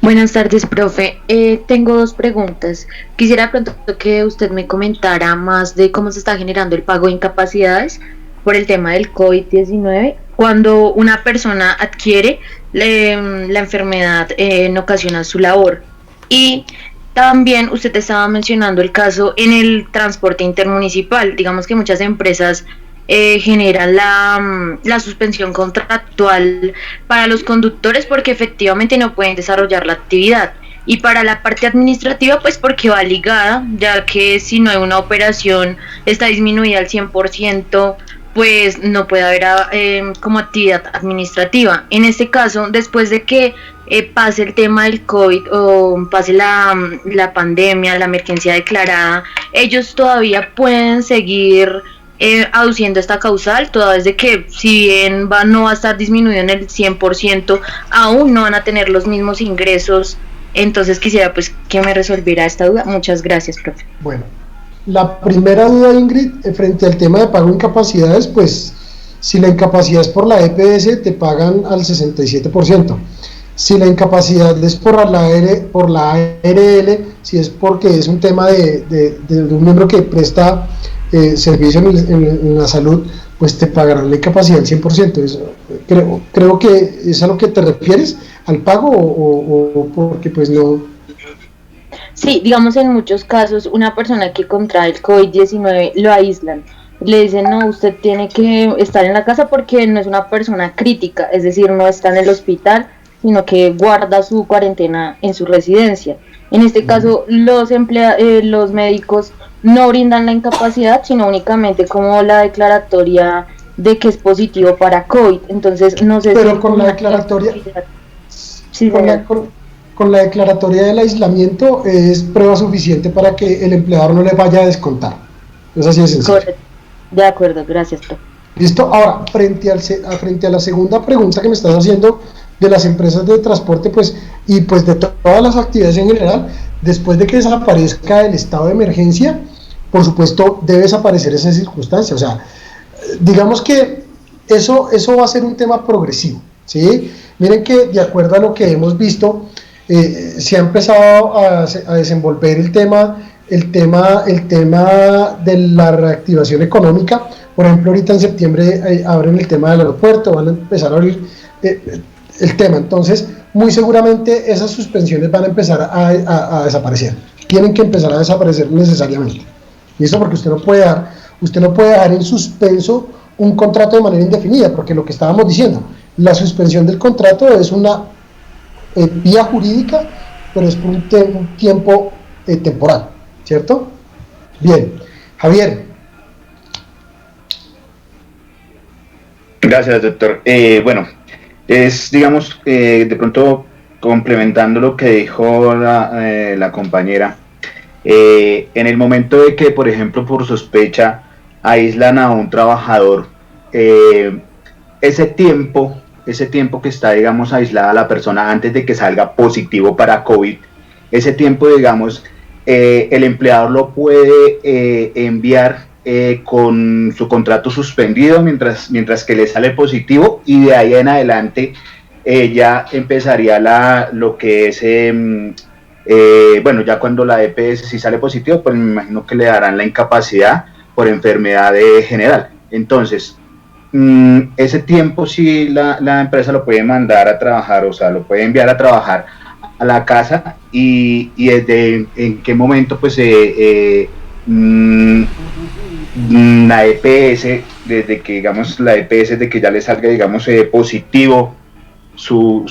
Buenas tardes, profe. Tengo 2 preguntas. Quisiera pronto que usted me comentara más de cómo se está generando el pago de incapacidades por el tema del COVID-19. Cuando una persona adquiere la enfermedad en ocasión a su labor. Y también usted estaba mencionando el caso en el transporte intermunicipal. Digamos que muchas empresas generan la suspensión contractual para los conductores porque efectivamente no pueden desarrollar la actividad. Y para la parte administrativa, pues porque va ligada, ya que si no hay una operación, está disminuida al 100%, pues no puede haber como actividad administrativa. En este caso, después de que pase el tema del COVID o pase la pandemia, la emergencia declarada, ellos todavía pueden seguir aduciendo esta causal, toda vez de que si bien no va a estar disminuido en el 100%, aún no van a tener los mismos ingresos. Entonces quisiera pues que me resolviera esta duda. Muchas gracias, profe. Bueno, la primera duda, Ingrid, frente al tema de pago de incapacidades, pues si la incapacidad es por la EPS, te pagan al 67%. Si la incapacidad es por la ARL, si es porque es un tema de un miembro que presta servicio en la salud, pues te pagarán la incapacidad al 100%. Eso, creo que es a lo que te refieres, al pago o porque pues no... Sí, digamos en muchos casos una persona que contrae el COVID-19 lo aíslan, le dicen no, usted tiene que estar en la casa porque no es una persona crítica, es decir, no está en el hospital, sino que guarda su cuarentena en su residencia. En este caso, los médicos no brindan la incapacidad, sino únicamente como la declaratoria de que es positivo para COVID. Entonces, no sé. Pero con la declaratoria, sí, con la declaratoria del aislamiento es prueba suficiente para que el empleador no le vaya a descontar. Es así de sencillo. Correcto. De acuerdo, gracias, profe. ¿Listo? Ahora, frente a la segunda pregunta que me estás haciendo de las empresas de transporte, pues, y pues de todas las actividades en general, después de que desaparezca el estado de emergencia, por supuesto, debe desaparecer esa circunstancia. O sea, digamos que eso va a ser un tema progresivo, ¿sí? Miren que de acuerdo a lo que hemos visto, se ha empezado a desenvolver el tema de la reactivación económica. Por ejemplo, ahorita en septiembre abren el tema del aeropuerto, van a empezar a abrir el tema. Entonces, muy seguramente esas suspensiones van a empezar a desaparecer. Tienen que empezar a desaparecer necesariamente. Y eso porque usted no puede dejar en suspenso un contrato de manera indefinida, porque lo que estábamos diciendo, la suspensión del contrato es una vía jurídica, pero es por un tiempo temporal, ¿cierto? Bien, Javier. Gracias, doctor. Bueno, digamos, de pronto complementando lo que dijo la compañera, en el momento de que, por ejemplo, por sospecha, aíslan a un trabajador, ese tiempo que está, digamos, aislada la persona antes de que salga positivo para COVID, ese tiempo, digamos, el empleador lo puede enviar con su contrato suspendido mientras que le sale positivo, y de ahí en adelante ya empezaría lo que es, bueno, ya cuando la EPS si sale positivo, pues me imagino que le darán la incapacidad por enfermedad general. Entonces, ese tiempo sí la empresa lo puede mandar a trabajar, o sea, lo puede enviar a trabajar a la casa, y desde en qué momento pues la EPS, desde que, digamos, la EPS de que ya le salga, digamos, positivo su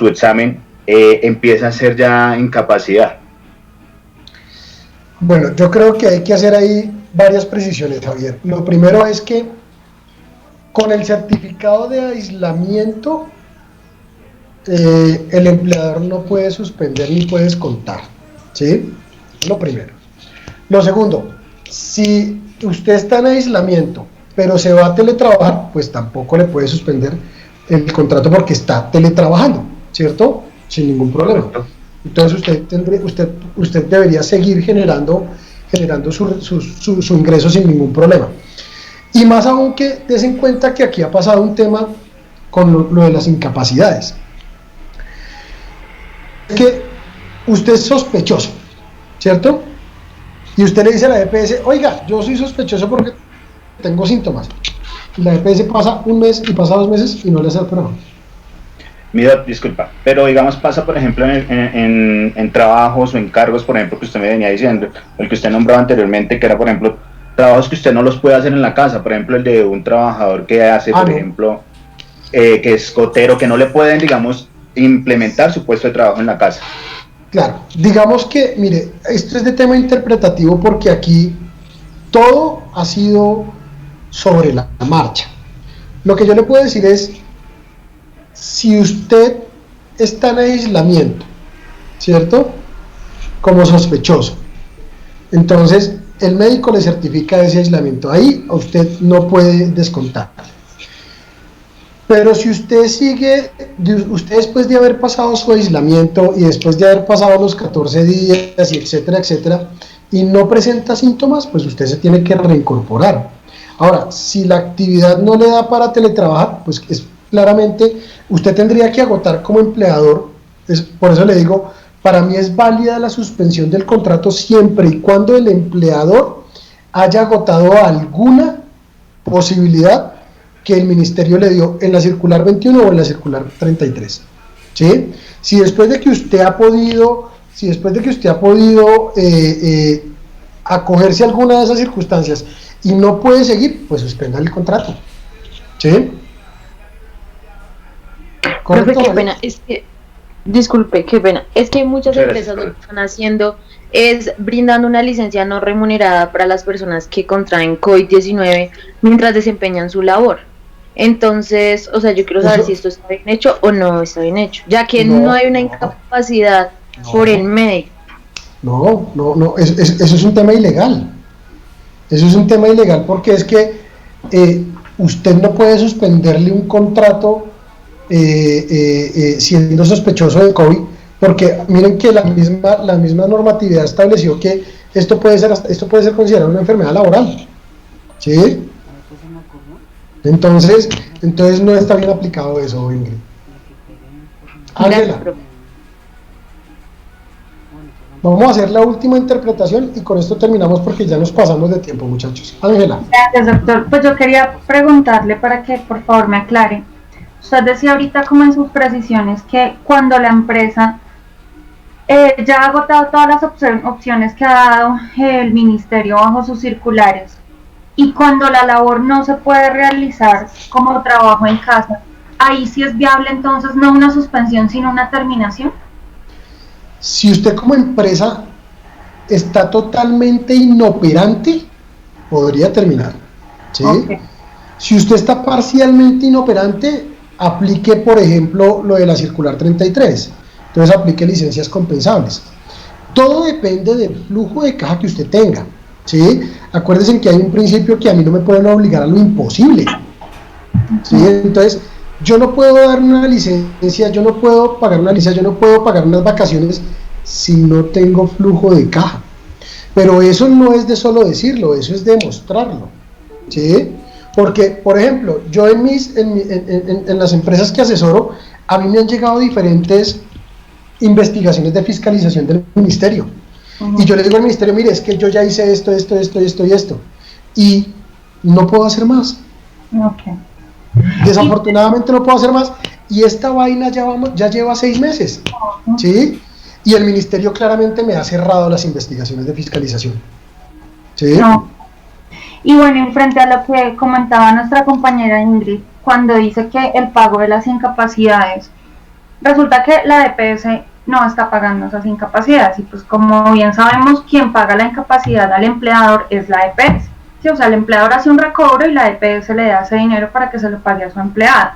examen, empieza a ser ya incapacidad. Bueno, yo creo que hay que hacer ahí varias precisiones, Javier. Lo primero es que con el certificado de aislamiento, el empleador no puede suspender ni puede descontar, ¿sí? Lo primero. Lo segundo, si usted está en aislamiento, pero se va a teletrabajar, pues tampoco le puede suspender el contrato porque está teletrabajando, ¿cierto? Sin ningún problema. Entonces usted debería seguir generando su ingreso sin ningún problema. Y más aún que des en cuenta que aquí ha pasado un tema con lo de las incapacidades. Es que usted es sospechoso, ¿cierto? Y usted le dice a la EPS, oiga, yo soy sospechoso porque tengo síntomas. Y la EPS pasa un mes y pasa 2 meses y no le hace la prueba. Mira, disculpa, pero digamos pasa, por ejemplo, en trabajos o encargos, por ejemplo, que usted me venía diciendo, el que usted nombraba anteriormente, que era, por ejemplo, trabajos que usted no los puede hacer en la casa, por ejemplo, el de un trabajador que hace, por ejemplo, que es gotero, que no le pueden, digamos, implementar su puesto de trabajo en la casa. Claro, digamos que, mire, esto es de tema interpretativo porque aquí todo ha sido sobre la marcha. Lo que yo le puedo decir es, si usted está en aislamiento, ¿cierto? Como sospechoso, entonces el médico le certifica ese aislamiento. Ahí a usted no puede descontar. Pero si usted usted después de haber pasado su aislamiento y después de haber pasado los 14 días y etcétera, etcétera, y no presenta síntomas, pues usted se tiene que reincorporar. Ahora, si la actividad no le da para teletrabajar, pues claramente usted tendría que agotar como empleador. Por eso le digo, para mí es válida la suspensión del contrato siempre y cuando el empleador haya agotado alguna posibilidad que el ministerio le dio en la circular 21 o en la circular 33, ¿sí? Si después de que usted ha podido acogerse a alguna de esas circunstancias y no puede seguir, pues suspenda el contrato, ¿sí? Profe, qué pena, disculpe, qué pena, es que muchas empresas lo que están haciendo es brindando una licencia no remunerada para las personas que contraen COVID-19 mientras desempeñan su labor. Entonces, o sea, yo quiero saber si esto está bien hecho o no está bien hecho, ya que no hay una incapacidad por el médico. No, eso es un tema ilegal. Eso es un tema ilegal porque es que usted no puede suspenderle un contrato siendo sospechoso de COVID, porque miren que la misma normatividad estableció que esto puede ser considerado una enfermedad laboral, ¿sí? Entonces no está bien aplicado eso, Ingrid. Ángela, vamos a hacer la última interpretación y con esto terminamos porque ya nos pasamos de tiempo, muchachos. Ángela. Gracias, doctor. Pues yo quería preguntarle para que por favor me aclare. Usted decía ahorita como en sus precisiones que cuando la empresa ya ha agotado todas las opciones que ha dado el ministerio bajo sus circulares y cuando la labor no se puede realizar como trabajo en casa, ahí sí es viable entonces no una suspensión sino una terminación. Si usted como empresa está totalmente inoperante, podría terminar, ¿sí? Okay. Si usted está parcialmente inoperante, aplique, por ejemplo, lo de la circular 33. Entonces aplique licencias compensables. Todo depende del flujo de caja que usted tenga, ¿sí? Acuérdense que hay un principio que a mí no me pueden obligar a lo imposible, ¿sí? Entonces, yo no puedo dar una licencia, yo no puedo pagar una licencia, yo no puedo pagar unas vacaciones si no tengo flujo de caja. Pero eso no es de solo decirlo, eso es demostrarlo, ¿sí? Porque, por ejemplo, yo en las empresas que asesoro, a mí me han llegado diferentes investigaciones de fiscalización del ministerio. Y yo le digo al ministerio, mire, es que yo ya hice esto, y no puedo hacer más. Okay. Desafortunadamente no puedo hacer más, y esta vaina ya lleva 6 meses, ¿sí? Y el ministerio claramente me ha cerrado las investigaciones de fiscalización, ¿sí? No. Y bueno, en frente a lo que comentaba nuestra compañera Ingrid, cuando dice que el pago de las incapacidades, resulta que la EPS no está pagando esas incapacidades, y pues como bien sabemos, quien paga la incapacidad al empleador es la EPS, ¿sí? O sea, el empleador hace un recobro y la EPS le da ese dinero para que se lo pague a su empleado,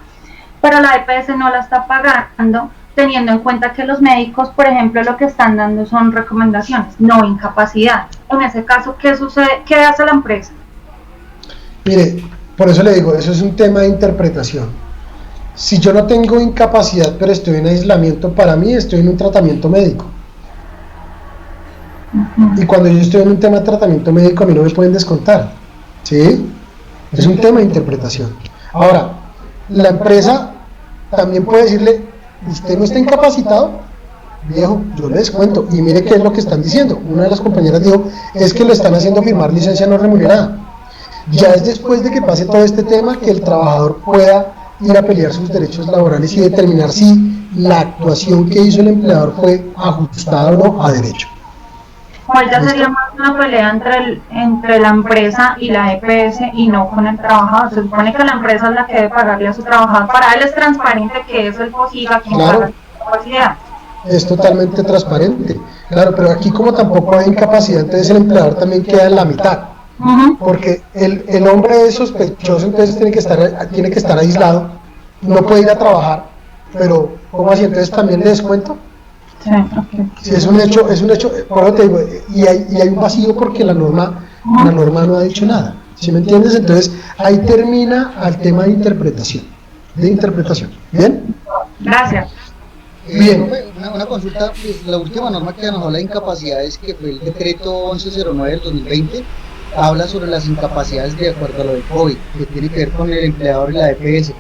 pero la EPS no la está pagando, teniendo en cuenta que los médicos, por ejemplo, lo que están dando son recomendaciones, no incapacidad. En ese caso, ¿qué sucede? ¿Qué hace la empresa? Mire, por eso le digo, eso es un tema de interpretación. Si yo no tengo incapacidad, pero estoy en aislamiento, para mí estoy en un tratamiento médico. Y cuando yo estoy en un tema de tratamiento médico, a mí no me pueden descontar, ¿sí? Es un tema de interpretación. Ahora, la empresa también puede decirle, usted no está incapacitado, viejo, yo le descuento. Y mire qué es lo que están diciendo. Una de las compañeras dijo, es que lo están haciendo firmar licencia no remunerada. Ya es después de que pase todo este tema que el trabajador pueda ir a pelear sus derechos laborales y determinar si la actuación que hizo el empleador fue ajustada o no a derecho. ¿Cuál ya sería más una pelea entre la empresa y la EPS y no con el trabajador? Se supone que la empresa es la que debe pagarle a su trabajador. Para él es transparente que es el POSIGA quien paga la incapacidad. Es totalmente transparente, claro, pero aquí como tampoco hay incapacidad, entonces el empleador también queda en la mitad. Porque el hombre es sospechoso, entonces tiene que estar aislado, no puede ir a trabajar, pero ¿cómo así? Entonces también le descuento. Sí, es un hecho, por eso te digo, y hay un vacío porque la norma no ha dicho nada, ¿sí me entiendes? Entonces ahí termina el tema de interpretación, ¿bien? Gracias. Bien. Una consulta, pues, la última norma que nos habla de incapacidades, que fue el decreto 1109 del 2020, habla sobre las incapacidades de acuerdo a lo del COVID, que tiene que ver con el empleador y la EPS.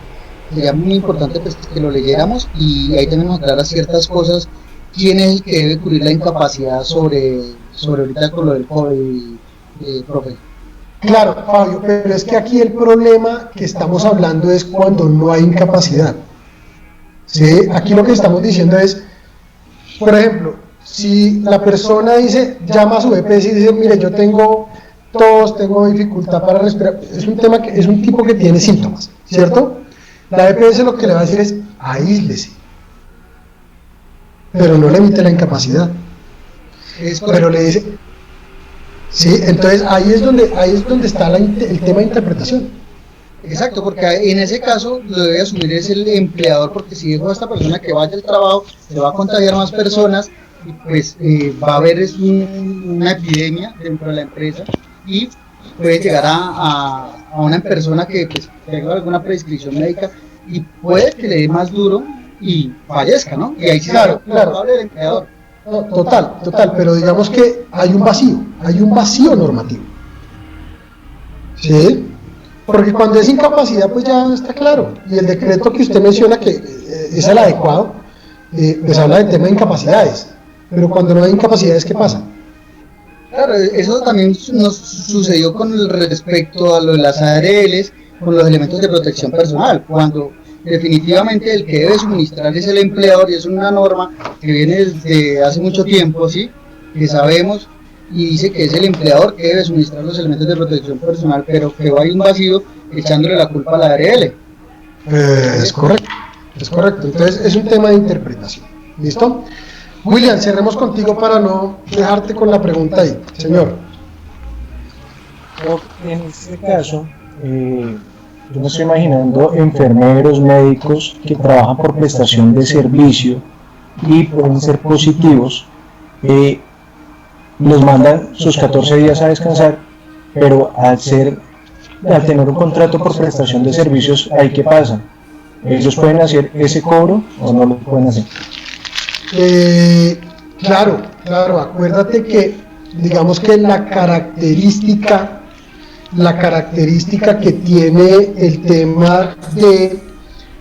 Sería muy importante pues, que lo leyéramos y ahí también nos aclara ciertas cosas. ¿Quién es el que debe cubrir la incapacidad sobre ahorita con lo del COVID, profe? Claro, Fabio, pero es que aquí el problema que estamos hablando es cuando no hay incapacidad. ¿Sí? Aquí lo que estamos diciendo es, por ejemplo, si la persona llama a su EPS y dice, mire, yo tengo tos, tengo dificultad para respirar, es un tipo que tiene síntomas, ¿cierto? La EPS lo que le va a decir es, aíslese, pero no le emite la incapacidad, pero le dice, sí, entonces ahí es donde está el tema de interpretación. Exacto, porque en ese caso lo debe asumir es el empleador, porque si dijo a esta persona que vaya al trabajo, se va a contagiar más personas, y pues va a haber una epidemia dentro de la empresa, y puede llegar a una persona que pues, tenga alguna prescripción médica y puede que le dé más duro y fallezca, ¿no? Y ahí sí Claro, claro. el empleador. No, total, pero digamos que hay un vacío normativo. ¿Sí? Porque cuando es incapacidad, pues ya está claro. Y el decreto que usted menciona, que es el adecuado, pues habla del tema de incapacidades. Pero cuando no hay incapacidades, ¿qué pasa? Claro, eso también nos sucedió con respecto a lo de las ARLs, con los elementos de protección personal, cuando definitivamente el que debe suministrar es el empleador, y es una norma que viene desde hace mucho tiempo, ¿sí? Que sabemos, y dice que es el empleador que debe suministrar los elementos de protección personal, pero que hay un vacío echándole la culpa a la ARL. Es correcto. Entonces es un tema de interpretación. ¿Listo? William, cerremos contigo para no dejarte con la pregunta ahí, señor. En este caso, yo me estoy imaginando enfermeros, médicos que trabajan por prestación de servicio y pueden ser positivos, los mandan sus 14 días a descansar, pero al tener un contrato por prestación de servicios, ¿ahí qué pasa? ¿Ellos pueden hacer ese cobro o no lo pueden hacer? Claro, acuérdate que digamos que la característica que tiene el tema de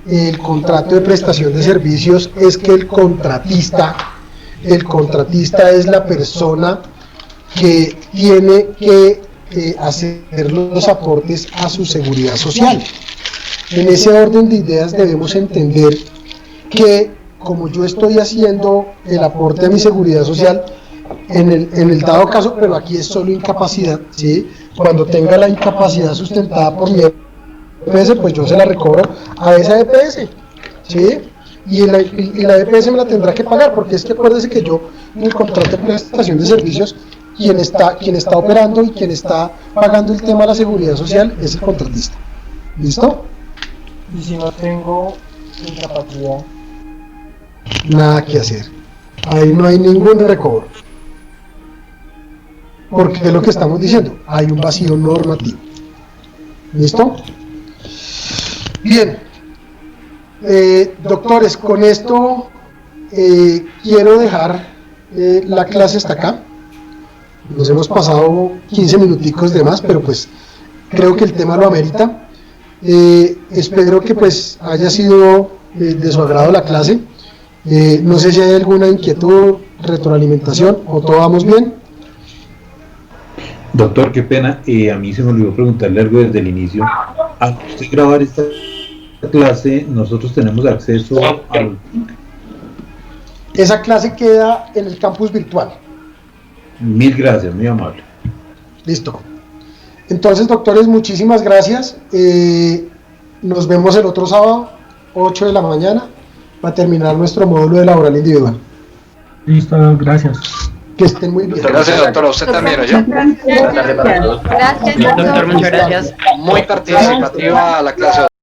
el contrato de prestación de servicios es que el contratista es la persona que tiene que hacer los aportes a su seguridad social. En ese orden de ideas debemos entender que como yo estoy haciendo el aporte a mi seguridad social, en el dado caso, pero aquí es solo incapacidad, ¿sí? Cuando tenga la incapacidad sustentada por mi EPS, pues yo se la recobro a esa EPS, ¿sí? Y la EPS me la tendrá que pagar, porque es que acuérdese que yo, en el contrato de prestación de servicios, quien está operando y quien está pagando el tema de la seguridad social es el contratista. ¿Listo? Y si no tengo incapacidad, nada que hacer. Ahí no hay ningún recobro. Porque es lo que estamos diciendo, hay un vacío normativo. ¿Listo? Bien. Doctores, con esto quiero dejar la clase hasta acá. Nos hemos pasado 15 minuticos de más, pero pues creo que el tema lo amerita. Espero que pues haya sido de su agrado la clase. No sé si hay alguna inquietud, retroalimentación o todo vamos bien. Doctor, qué pena, a mí se me olvidó preguntarle algo desde el inicio. Al usted grabar esta clase, nosotros tenemos acceso al... Esa clase queda en el campus virtual. Mil gracias, muy amable. Listo. Entonces, doctores, muchísimas gracias. Nos vemos el otro sábado, 8 de la mañana, para terminar nuestro módulo de laboral individual. Listo, gracias. Que estén muy bien. Gracias, doctor. A usted también, ¿oye? Gracias, Doctor, muchas gracias. Muy participativa la clase.